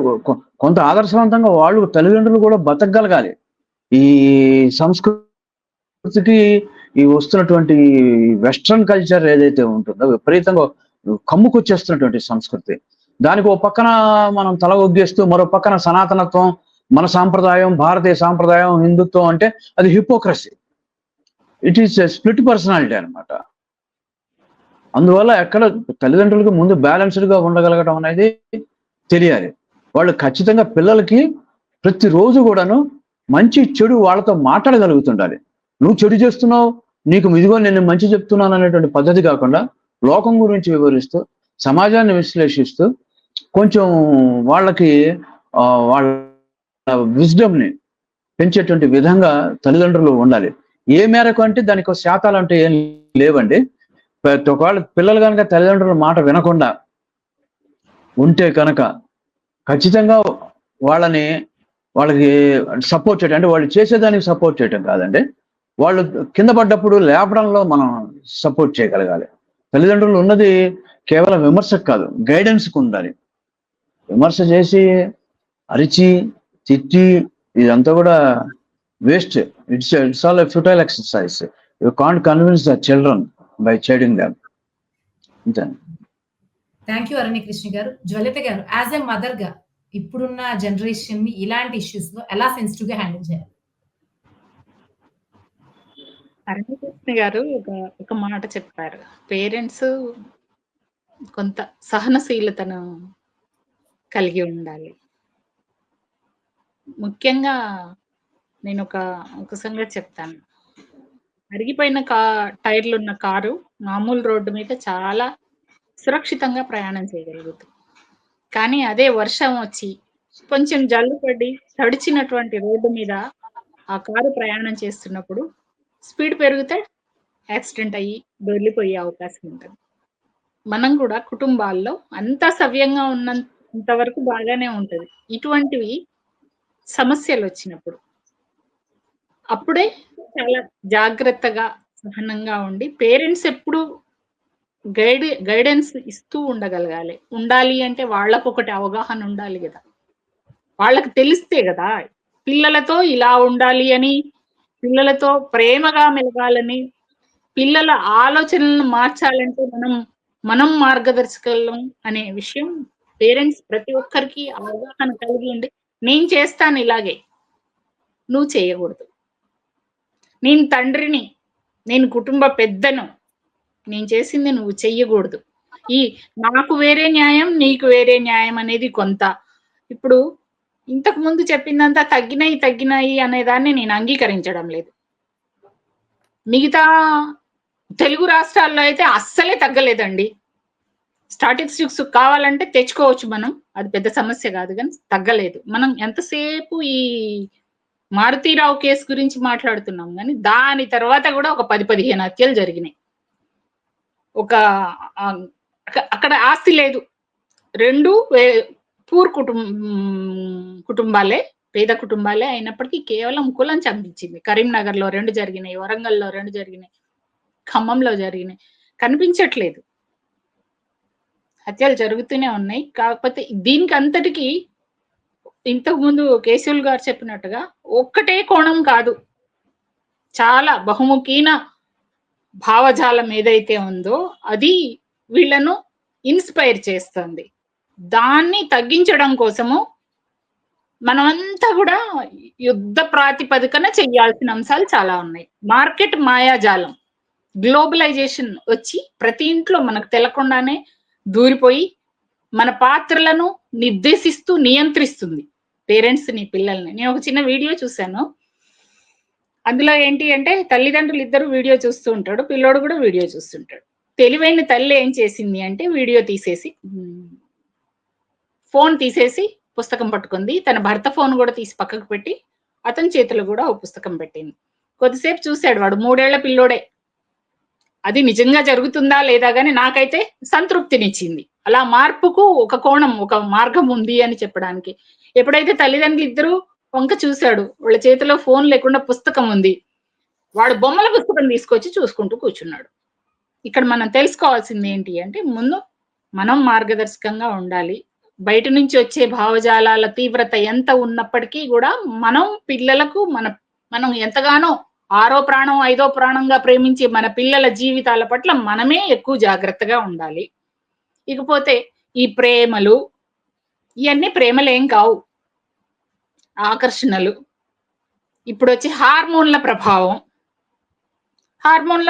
కొంత ఆదర్శవంతంగా వాళ్ళు తల్లిదండ్రులు కూడా బతకగలగాలి. ఈ సంస్కృతికి ఈ వస్తున్నటువంటి వెస్ట్రన్ కల్చర్ ఏదైతే ఉంటుందో విపరీతంగా కమ్ముకొచ్చేస్తున్నటువంటి సంస్కృతి, దానికి ఒక పక్కన మనం తల ఒగ్గేస్తూ మరో పక్కన సనాతనత్వం, మన సాంప్రదాయం, భారతీయ సాంప్రదాయం, హిందుత్వం అంటే అది hypocrisy. It is split personality అనమాట. అందువల్ల ఎక్కడ తల్లిదండ్రులకు ముందు బ్యాలెన్స్డ్ గా ఉండగలగడం అనేది తెలియాలి. వాళ్ళు ఖచ్చితంగా పిల్లలకి ప్రతిరోజు కూడాను మంచి చెడు వాళ్ళతో మాట్లాడగలుగుతుండాలి. నువ్వు చెడు చేస్తున్నావు, నీకు ఇదిగో నేను మంచి చెప్తున్నాను అనేటువంటి పద్ధతి కాకుండా లోకం గురించి వివరిస్తూ సమాజాన్ని విశ్లేషిస్తూ కొంచెం వాళ్ళకి వాళ్ళ విజ్డమ్ని పెంచేటువంటి విధంగా తల్లిదండ్రులు ఉండాలి. ఏ మేరకు అంటే దానికి శాతాలు అంటే ఏం లేవండి. ఒకవేళ పిల్లలు కనుక తల్లిదండ్రుల మాట వినకుండా ఉంటే కనుక ఖచ్చితంగా వాళ్ళకి సపోర్ట్ చేయడం, అంటే వాళ్ళు చేసేదానికి సపోర్ట్ చేయడం కాదండి, వాళ్ళు కింద పడ్డప్పుడు లేపడంలో మనం సపోర్ట్ చేయగలగాలి. తల్లిదండ్రులు ఉన్నది కేవలం విమర్శకు కాదు, గైడెన్స్కి ఉండాలి. విమర్శ చేసి అరిచి తిట్టి ఇదంతా కూడా waste. It's all futile exercise. You can't convince the children by chiding them. అంతే. Thank you Aranyakrishna garu. జ్వలిత గారు, యాజ్ ఎ మదర్ గా ఇప్పుడున్న జనరేషన్ ని ఇలాంటి ఇష్యూస్ లో ఎలా సెన్సిటివ్ గా హ్యాండిల్ చేయాలి? అరణ్యకృష్ణ గారు ఒక మాట చెప్పారు, పేరెంట్స్ కొంత సహనశీలతను కలిగి ఉండాలి. ముఖ్యంగా నేను ఒక సంగతి చెప్తాను. అరిగిపోయిన టైర్లు ఉన్న కారు మామూలు రోడ్డు మీద చాలా సురక్షితంగా ప్రయాణం చేయగలుగుతుంది. కానీ అదే వర్షం వచ్చి కొంచెం జల్లు పడి తడిచినటువంటి రోడ్డు మీద ఆ కారు ప్రయాణం చేస్తున్నప్పుడు స్పీడ్ పెరిగితే యాక్సిడెంట్ అయ్యి దొర్లిపోయే అవకాశం ఉంటుంది. మనం కూడా కుటుంబాల్లో అంతా సవ్యంగా ఉన్నంత వరకు బాగానే ఉంటుంది. ఇటువంటివి సమస్యలు వచ్చినప్పుడు అప్పుడే చాలా జాగ్రత్తగా సహనంగా ఉండి పేరెంట్స్ ఎప్పుడు గైడెన్స్ ఇస్తూ ఉండగలగాలి. ఉండాలి అంటే వాళ్ళకు ఒకటి అవగాహన ఉండాలి కదా, వాళ్ళకి తెలిస్తే కదా పిల్లలతో ఇలా ఉండాలి అని, పిల్లలతో ప్రేమగా మెలగాలని, పిల్లల ఆలోచనలను మార్చాలంటే మనం మార్గదర్శకం అనే విషయం పేరెంట్స్ ప్రతి ఒక్కరికి అవగాహన కలిగి ఉండి, నేను చేస్తాను ఇలాగే, నువ్వు చేయకూడదు, నేను తండ్రిని, నేను కుటుంబ పెద్దను, నేను చేసింది నువ్వు చెయ్యకూడదు, నాకు వేరే న్యాయం నీకు వేరే న్యాయం అనేది కొంత ఇప్పుడు ఇంతకు ముందు చెప్పిందంతా తగ్గినాయి అనేదాన్ని నేను అంగీకరించడం లేదు. మిగతా తెలుగు రాష్ట్రాల్లో అయితే అస్సలే తగ్గలేదండి. స్టాటిస్టిక్స్ కావాలంటే తెచ్చుకోవచ్చు మనం, అది పెద్ద సమస్య కాదు, కానీ తగ్గలేదు. మనం ఎంతసేపు ఈ మారుతీరావు కేసు గురించి మాట్లాడుతున్నాం, కానీ దాని తర్వాత కూడా ఒక 10-15 హత్యలు జరిగినాయి. అక్కడ ఆస్తి లేదు, 2 పూర్ కుటుంబాలే, పేద కుటుంబాలే అయినప్పటికీ కేవలం కులం చంపించింది. కరీంనగర్లో 2 జరిగినాయి, వరంగల్లో 2 జరిగినాయి, ఖమ్మంలో జరిగినాయి. కనిపించట్లేదు, హత్యలు జరుగుతూనే ఉన్నాయి. కాకపోతే దీనికి అంతటికి ఇంతకు ముందు కేశవులు గారు చెప్పినట్టుగా ఒక్కటే కోణం కాదు, చాలా బహుముఖీన భావజాలం ఏదైతే ఉందో అది వీళ్ళను ఇన్స్పైర్ చేస్తుంది. దాన్ని తగ్గించడం కోసము మనమంతా కూడా యుద్ధ ప్రాతిపదికన చెయ్యాల్సిన అంశాలు చాలా ఉన్నాయి. మార్కెట్ మాయాజాలం, గ్లోబలైజేషన్ వచ్చి ప్రతి ఇంట్లో మనకు తెలకుండానే దూరిపోయి మన పాత్రలను నిర్దేశిస్తూ నియంత్రిస్తుంది పేరెంట్స్ ని, పిల్లల్ని. నేను ఒక చిన్న వీడియో చూశాను. అందులో ఏంటి అంటే తల్లిదండ్రులు ఇద్దరు వీడియో చూస్తూ ఉంటాడు, పిల్లోడు కూడా వీడియో చూస్తుంటాడు. తెలివైన తల్లి ఏం చేసింది అంటే వీడియో తీసేసి, ఫోన్ తీసేసి పుస్తకం పట్టుకుంది. తన భర్త ఫోన్ కూడా తీసి పక్కకు పెట్టి అతని చేతిలో కూడా ఒక పుస్తకం పెట్టింది. కొద్దిసేపు చూశాడు, వాడు 3 ఏళ్ల పిల్లోడే. అది నిజంగా జరుగుతుందా లేదా గానీ నాకైతే సంతృప్తినిచ్చింది. అలా మార్పుకు ఒక కోణం, ఒక మార్గం ఉంది అని చెప్పడానికి. ఎప్పుడైతే తల్లిదండ్రులు ఇద్దరు వంక చూశాడు, వాళ్ళ చేతిలో ఫోన్ లేకుండా పుస్తకం ఉంది, వాడు బొమ్మల పుస్తకం తీసుకొచ్చి చూసుకుంటూ కూర్చున్నాడు. ఇక్కడ మనం తెలుసుకోవాల్సింది ఏంటి అంటే, ముందు మనం మార్గదర్శకంగా ఉండాలి. బయట నుంచి వచ్చే భావజాలాల తీవ్రత ఎంత ఉన్నప్పటికీ కూడా మనం పిల్లలకు మనం ఎంతగానో 6వ ప్రాణం 5వ ప్రాణంగా ప్రేమించే మన పిల్లల జీవితాల పట్ల మనమే ఎక్కువ జాగ్రత్తగా ఉండాలి. ఇకపోతే ఈ ప్రేమలు ఇవన్నీ ప్రేమలేం కావు, ఆకర్షణలు. ఇప్పుడు వచ్చే హార్మోన్ల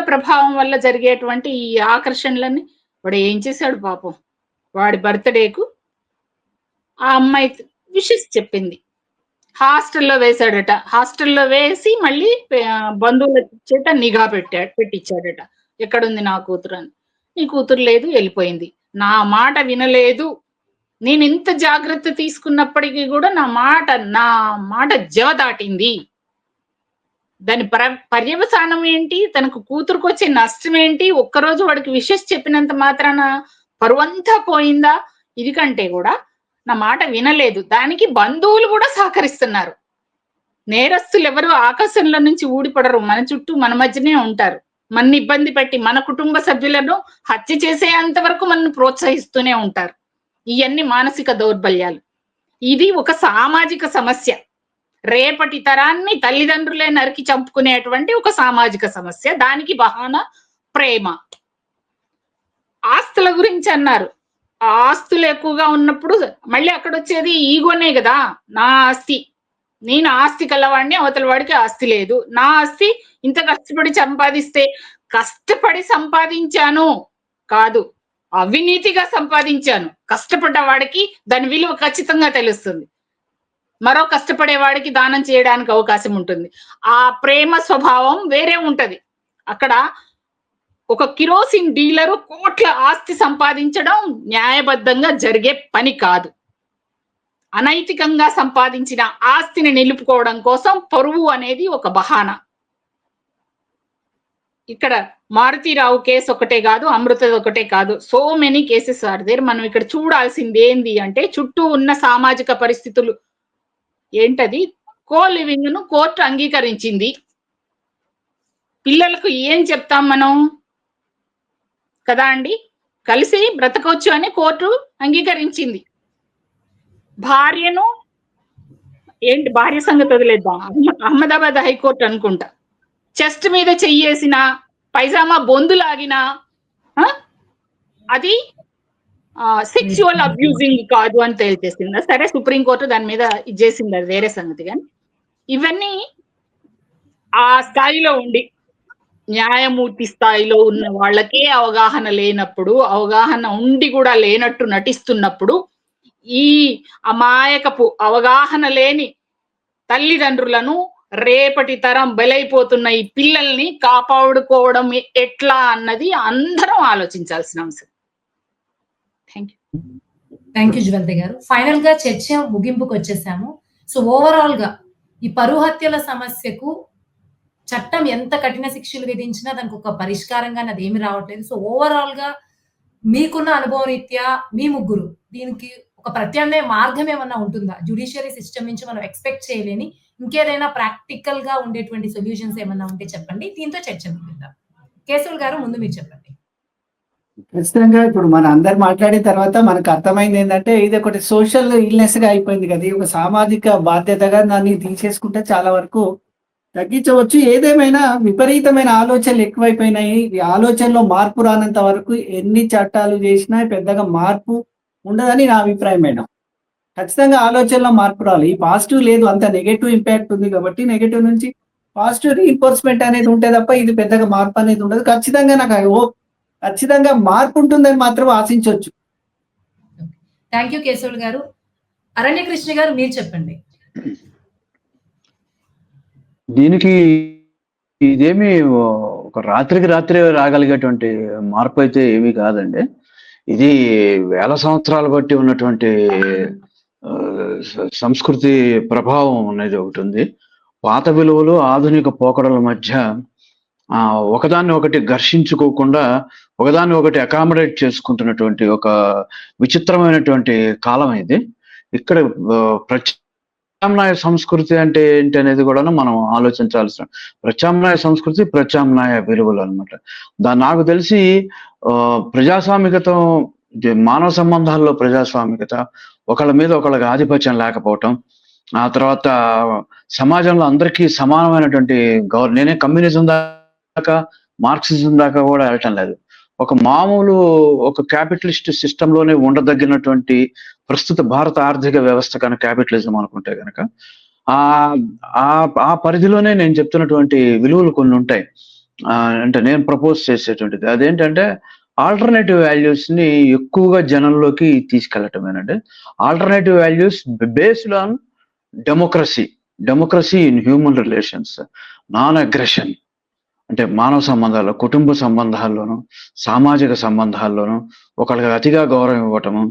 ప్రభావం వల్ల జరిగేటువంటి ఈ ఆకర్షణలన్నీ, వాడు ఏం చేశాడు పాపం, వాడి బర్త్డేకు ఆ అమ్మాయి విషెస్ చెప్పింది, హాస్టల్లో వేశాడట. హాస్టల్లో వేసి మళ్ళీ బంధువుల చేత నిఘా పెట్టించాడట. ఎక్కడుంది నా కూతురు అని. నీ కూతురు లేదు, వెళ్ళిపోయింది, నా మాట వినలేదు, నేను ఇంత జాగ్రత్త తీసుకున్నప్పటికీ కూడా నా మాట జవ దాటింది. దాని పర్యవసానం ఏంటి, తనకు కూతురుకు వచ్చే నష్టం ఏంటి? ఒక్కరోజు వాడికి విషెస్ చెప్పినంత మాత్రాన పరువంతా పోయిందా? ఇది కంటే కూడా నా మాట వినలేదు, దానికి బంధువులు కూడా సహకరిస్తున్నారు. నేరస్తులు ఎవరు ఆకాశంలో నుంచి ఊడిపడరు, మన చుట్టూ మన మధ్యనే ఉంటారు. మన ఇబ్బంది పెట్టి మన కుటుంబ సభ్యులను హత్య చేసేంత వరకు మనల్ని ప్రోత్సహిస్తూనే ఉంటారు. ఇవన్నీ మానసిక దౌర్బల్యాలు. ఇది ఒక సామాజిక సమస్య. రేపటి తరాన్ని తల్లిదండ్రులే నరికి చంపుకునేటువంటి ఒక సామాజిక సమస్య. దానికి బహానా ప్రేమ. ఆస్తుల గురించి అన్నారు. ఆ ఆస్తులు ఎక్కువగా ఉన్నప్పుడు మళ్ళీ అక్కడ వచ్చేది ఈగోనే కదా. నా ఆస్తి, నేను ఆస్తి కలవాడిని, అవతల వాడికి ఆస్తి లేదు. నా ఆస్తి ఇంత కష్టపడి సంపాదించాను కాదు, అవినీతిగా సంపాదించాను. కష్టపడ్డ వాడికి దాని విలువ ఖచ్చితంగా తెలుస్తుంది. మరో కష్టపడే వాడికి దానం చేయడానికి అవకాశం ఉంటుంది. ఆ ప్రేమ స్వభావం వేరే ఉంటది. అక్కడ ఒక కిరోసిన్ డీలరు కోట్ల ఆస్తి సంపాదించడం న్యాయబద్ధంగా జరిగే పని కాదు. అనైతికంగా సంపాదించిన ఆస్తిని నిలుపుకోవడం కోసం పరువు అనేది ఒక బహానా. ఇక్కడ మారుతీరావు కేసు ఒకటే కాదు, అమృత ఒకటే కాదు, so many cases are there. మనం ఇక్కడ చూడాల్సింది ఏంది అంటే, చుట్టూ ఉన్న సామాజిక పరిస్థితులు ఏంటది. కో లివింగ్ ను కోర్టు అంగీకరించింది. పిల్లలకు ఏం చెప్తాం మనం కదా అండి, కలిసి బ్రతకొచ్చు అని కోర్టు అంగీకరించింది. భార్యను భార్య సంగతి వదిలేద్దాం, అహ్మదాబాద్ హైకోర్టు అనుకుంటా, చెస్ట్ మీద చెయ్యేసిన, పైజామా బొందులాగిన అది సెక్చువల్ అబ్యూజింగ్ కాదు అని తేల్చేసింది. సరే, సుప్రీంకోర్టు దాని మీద ఇచ్చేసింది, అది వేరే సంగతి. కానీ ఇవన్నీ ఆ స్థాయిలో ఉండి న్యాయమూర్తి స్థాయిలో ఉన్న వాళ్ళకే అవగాహన లేనప్పుడు, అవగాహన ఉండి కూడా లేనట్టు నటిస్తున్నప్పుడు, ఈ అమాయకపు అవగాహన లేని తల్లిదండ్రులను, రేపటి తరం బలైపోతున్న ఈ పిల్లల్ని కాపాడుకోవడం ఎట్లా అన్నది అందరం ఆలోచించాల్సిన అంశం. థ్యాంక్ యూ జ్యువెల్తి గారు. ఫైనల్ గా చర్చ ముగింపుకు వచ్చేసాము. సో ఓవరాల్ గా ఈ పరువు హత్యల సమస్యకు చట్టం ఎంత కఠిన శిక్షలు విధించినా దానికి ఒక పరిష్కారంగా అది ఏమి రావట్లేదు. సో ఓవరాల్ గా మీకున్న అనుభవ రీత్యా మీ ముగ్గురు దీనికి ఒక ప్రత్యామ్నాయ మార్గం ఏమన్నా ఉంటుందా? జ్యుడిషియరీ సిస్టమ్ నుంచి మనం ఎక్స్పెక్ట్ చేయలేని ఇంకేదైనా ప్రాక్టికల్ గా ఉండేటువంటి సొల్యూషన్స్ ఏమన్నా ఉంటే చెప్పండి. దీంతో చర్చ ముగిద్దాం. కేశవులు గారు, ముందు మీరు చెప్పండి. ఖచ్చితంగా ఇప్పుడు మన అందరు మాట్లాడిన తర్వాత మనకు అర్థమైంది ఏంటంటే, ఇది ఒకటి సోషల్ ఇల్నెస్ గా అయిపోయింది కదా. ఇది ఒక సామాజిక బాధ్యతగా దాన్ని తీసేసుకుంటే చాలా వరకు తగ్గించవచ్చు. ఏదేమైనా విపరీతమైన ఆలోచనలు ఎక్కువైపోయినాయి. ఈ ఆలోచనలో మార్పు రానంత వరకు ఎన్ని చట్టాలు చేసినా పెద్దగా మార్పు ఉండదని నా అభిప్రాయం మేడం. ఖచ్చితంగా ఆలోచనలో మార్పు రావాలి. ఈ పాజిటివ్ లేదు, అంత నెగటివ్ ఇంపాక్ట్ ఉంది కాబట్టి నెగటివ్ నుంచి పాజిటివ్ రీఎన్ఫోర్స్మెంట్ అనేది ఉంటే తప్ప ఇది పెద్దగా మార్పు అనేది ఉండదు. ఖచ్చితంగా ఖచ్చితంగా మార్పు ఉంటుందని మాత్రం ఆశించవచ్చు. థ్యాంక్ యూ కేశవులు గారు. అరణ్యకృష్ణ గారు, మీరు చెప్పండి. దీనికి ఇదేమి ఒక రాత్రికి రాత్రి రాగలిగేటువంటి మార్పు అయితే ఏమీ కాదండి. ఇది వేల సంవత్సరాలు బట్టి ఉన్నటువంటి సంస్కృతి ప్రభావం అనేది ఒకటి ఉంది. పాత విలువలు ఆధునిక పోకడల మధ్య ఒకదాన్ని ఒకటి ఘర్షించుకోకుండా ఒకదాన్ని ఒకటి అకామిడేట్ చేసుకుంటున్నటువంటి ఒక విచిత్రమైనటువంటి కాలం ఇది. ఇక్కడ ప్రత్యామ్నాయ సంస్కృతి అంటే ఏంటి అనేది కూడా మనం ఆలోచించాల్సిన ప్రత్యామ్నాయ సంస్కృతి, ప్రత్యామ్నాయ విలువలు అనమాట. నాకు తెలిసి ప్రజాస్వామికత, మానవ సంబంధాల్లో ప్రజాస్వామికత, ఒకళ్ళ మీద ఒకళ్ళకి ఆధిపత్యం లేకపోవటం, ఆ తర్వాత సమాజంలో అందరికీ సమానమైనటువంటి నేనే కమ్యూనిజం దాకా, మార్క్సిజం దాకా కూడా వెళ్ళటం లేదు. ఒక మామూలు ఒక క్యాపిటలిస్ట్ సిస్టమ్ లోనే ఉండదగినటువంటి ప్రస్తుత భారత ఆర్థిక వ్యవస్థ కనుక క్యాపిటలిజం అనుకుంటే కనుక ఆ పరిధిలోనే నేను చెప్తున్నటువంటి విలువలు కొన్ని ఉంటాయి. అంటే నేను ప్రపోజ్ చేసేటువంటిది అదేంటంటే ఆల్టర్నేటివ్ వాల్యూస్ ని ఎక్కువగా జనంలోకి తీసుకెళ్లటమేనండి. Alternative values based on democracy in human relations, non aggression, అంటే మానవ సంబంధాల్లో, కుటుంబ సంబంధాల్లోనూ, సామాజిక సంబంధాల్లోనూ ఒకళ్ళకి అతిగా గౌరవం ఇవ్వటము,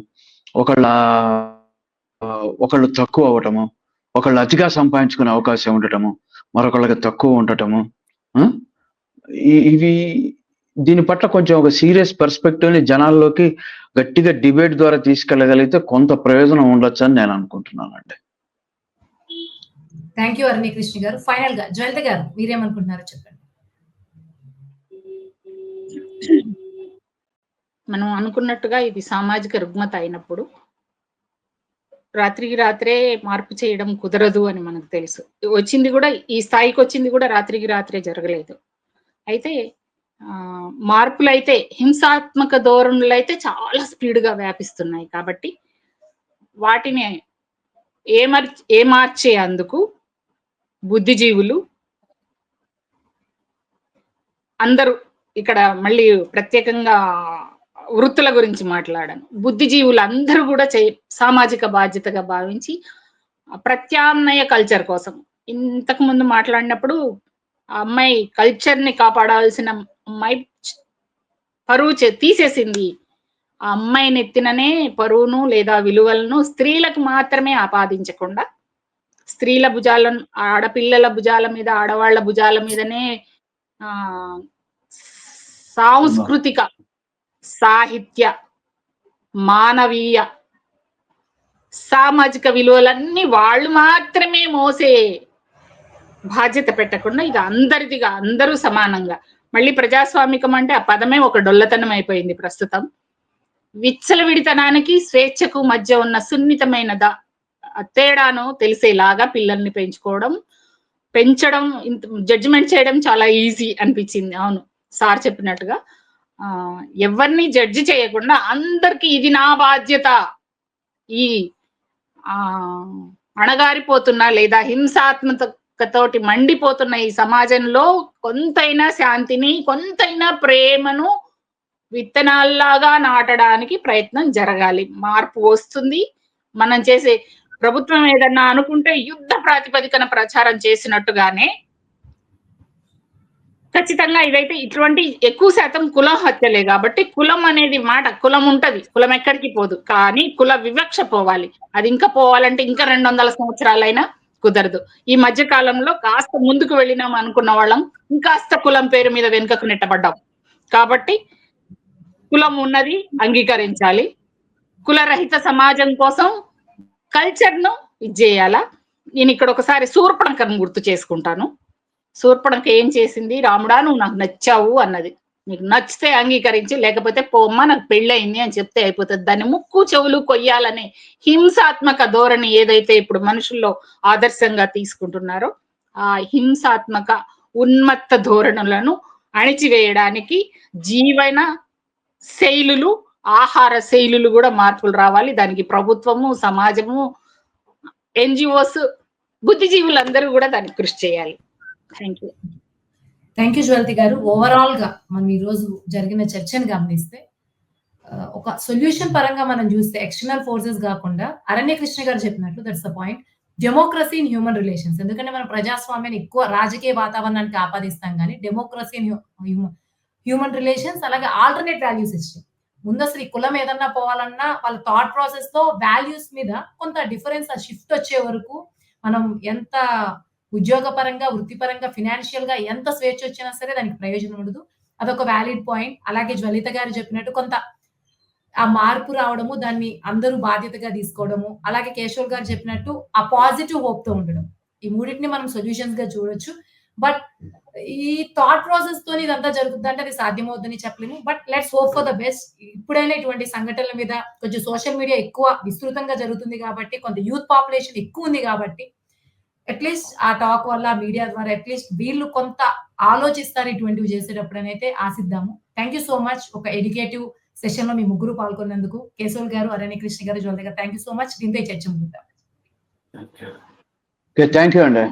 ఒకళ్ళు తక్కువ అవ్వటము, ఒకళ్ళు అతిగా సంపాదించుకునే అవకాశం ఉండటము, మరొకళ్ళకి తక్కువ ఉండటము, ఇవి దీని పట్ల కొంచెం ఒక సీరియస్ పర్స్పెక్టివ్ ని జనాల్లోకి గట్టిగా డిబేట్ ద్వారా తీసుకెళ్ళగలిగితే కొంత ప్రయోజనం ఉండొచ్చు అని నేను అనుకుంటున్నానండి. థ్యాంక్ యూ అరణ్యకృష్ణ గారు. ఫైనల్ గా జ్వలిత గారు మీరేమనుకుంటున్నారో చెప్పండి. మనం అనుకున్నట్టుగా ఇది సామాజిక రుగ్మత అయినప్పుడు రాత్రికి రాత్రే మార్పు చేయడం కుదరదు అని మనకు తెలుసు. వచ్చింది కూడా ఈ స్థాయికి వచ్చింది కూడా రాత్రికి రాత్రే జరగలేదు. అయితే మార్పులైతే హింసాత్మక ధోరణులు అయితే చాలా స్పీడ్గా వ్యాపిస్తున్నాయి. కాబట్టి వాటిని ఏమార్చే అందుకు బుద్ధిజీవులు అందరూ, ఇక్కడ మళ్ళీ ప్రత్యేకంగా వృత్తుల గురించి మాట్లాడాను, బుద్ధిజీవులు అందరూ కూడా సామాజిక బాధ్యతగా భావించి ప్రత్యామ్నాయ కల్చర్ కోసం, ఇంతకు ముందు మాట్లాడినప్పుడు ఆ అమ్మాయి కల్చర్ ని కాపాడాల్సిన అమ్మాయి పరువు తీసేసింది. ఆ అమ్మాయి నెత్తిననే పరువును లేదా విలువలను స్త్రీలకు మాత్రమే ఆపాదించకుండా స్త్రీల భుజాలను, ఆడపిల్లల భుజాల మీద, ఆడవాళ్ల భుజాల మీదనే సాంస్కృతిక, సాహిత్య, మానవీయ, సామాజిక విలువలన్నీ వాళ్ళు మాత్రమే మోసే బాధ్యత పెట్టకుండా ఇది అందరిదిగా, అందరూ సమానంగా. మళ్ళీ ప్రజాస్వామికం అంటే ఆ పదమే ఒక డొల్లతనం అయిపోయింది ప్రస్తుతం. విచ్చలవిడితనానికి స్వేచ్ఛకు మధ్య ఉన్న సున్నితమైన తేడాను తెలిసేలాగా పిల్లల్ని పెంచడం, జడ్జిమెంట్ చేయడం చాలా ఈజీ అనిపించింది. అవును, సార్ చెప్పినట్టుగా ఎవరిని జడ్జి చేయకుండా అందరికి ఇది నా బాధ్యత, ఈ అణగారిపోతున్నా లేదా హింసాత్మకతోటి మండిపోతున్న ఈ సమాజంలో కొంతైనా శాంతిని, కొంతైనా ప్రేమను విత్తనాల్లాగా నాటడానికి ప్రయత్నం జరగాలి. మార్పు వస్తుంది. మనం చేసే ప్రభుత్వం ఏదన్నా అనుకుంటే యుద్ధ ప్రాతిపదికన ప్రచారం చేసినట్టుగానే ఖచ్చితంగా ఇదైతే ఇటువంటి ఎక్కువ శాతం కుల హత్యలే. కాబట్టి కులం అనేది మాట, కులం ఉంటది, కులం ఎక్కడికి పోదు, కానీ కుల వివక్ష పోవాలి. అది ఇంకా పోవాలంటే ఇంకా 200 సంవత్సరాలైనా కుదరదు. ఈ మధ్య కాలంలో కాస్త ముందుకు వెళ్ళినాం అనుకున్న వాళ్ళం ఇంకాస్త కులం పేరు మీద వెనుకకు నెట్టబడ్డాం. కాబట్టి కులం ఉన్నది అంగీకరించాలి. కులరహిత సమాజం కోసం కల్చర్ ను ఇది చేయాలా. నేను ఇక్కడ ఒకసారి శూర్పణఖను గుర్తు చేసుకుంటాను. శూర్పణఖ ఏం చేసింది? రాముడా నువ్వు నాకు నచ్చావు అన్నది. నీకు నచ్చితే అంగీకరించి, లేకపోతే పోమ్మా నాకు పెళ్ళయింది అని చెప్తే అయిపోతుంది. దాన్ని ముక్కు చెవులు కొయ్యాలనే హింసాత్మక ధోరణి ఏదైతే ఇప్పుడు మనుషుల్లో ఆదర్శంగా తీసుకుంటున్నారో ఆ హింసాత్మక ఉన్మత్త ధోరణులను అణిచివేయడానికి జీవన శైలులు, ఆహార శైలులు కూడా మార్పులు రావాలి. దానికి ప్రభుత్వము, సమాజము, ఎన్జిఓస్, బుద్ధిజీవులందరూ కూడా దానికి కృషి చేయాలి. థ్యాంక్ యూ జ్వలిత గారు. ఓవరాల్ గా మనం ఈ రోజు జరిగిన చర్చను గమనిస్తే ఒక సొల్యూషన్ పరంగా మనం చూస్తే ఎక్స్టర్నల్ ఫోర్సెస్ కాకుండా అరణ్యకృష్ణ గారు చెప్పినట్లు that's the point, democracy in human relations. ఎందుకంటే మనం ప్రజాస్వామ్యాన్ని ఎక్కువ రాజకీయ వాతావరణానికి ఆపాదిస్తాం, కానీ డెమోక్రసీ ఇన్ హ్యూమన్ రిలేషన్స్, అలాగే ఆల్టర్నేట్ వాల్యూ సిస్టమ్. ముందు అసలు ఈ కులం ఏదన్నా పోవాలన్నా వాళ్ళ థాట్ ప్రాసెస్ తో వాల్యూస్ మీద కొంత డిఫరెన్స్, ఆ షిఫ్ట్ వచ్చే వరకు మనం ఎంత ఉద్యోగపరంగా, వృత్తిపరంగా, ఫినాన్షియల్ గా ఎంత స్వేచ్ఛ వచ్చినా సరే దానికి ప్రయోజనం ఉండదు. అదొక వ్యాలిడ్ పాయింట్. అలాగే జ్వలిత గారు చెప్పినట్టు కొంత ఆ మార్పు రావడము, దాన్ని అందరూ బాధ్యతగా తీసుకోవడము, అలాగే కేశవ్ గారు చెప్పినట్టు ఆ పాజిటివ్ హోప్‌తో ఉండడం. ఈ మూడిటిని మనం సొల్యూషన్స్‌గా చూడొచ్చు. బట్ ఈ థాట్ ప్రాసెస్‌తోని ఇదంతా జరుగుద్దంటే అది సాధ్యమవుద్దని చెప్పలేము. But let's hope for the best. ఇప్పుడైనా ఇటువంటి సంఘటనల మీద కొంచెం సోషల్ మీడియా ఎక్కువ విస్తృతంగా జరుగుతుంది కాబట్టి, కొంత యూత్ పాపులేషన్ ఎక్కువుంది కాబట్టి, అట్‌లీస్ట్ ఆ టాక్ వల్ల, మీడియా ద్వారా అట్‌లీస్ట్ వీళ్ళు కొంత ఆలోచిస్తారు ఇటువంటివి చేసేటప్పుడనైతే ఆశిద్దాము. Thank you so much. ఒక ఎడ్యుకేటివ్ సెషన్‌లో మీ ముగ్గురు పాల్గొన్నందుకు. కేశవులు గారు, అరణ్యకృష్ణ గారు, జ్యోతి గారు థాంక్ యూ సో మచ్. దీంతో ఈ చర్చ ముగిద్దాం. ఓకే, థ్యాంక్ యూ అండి.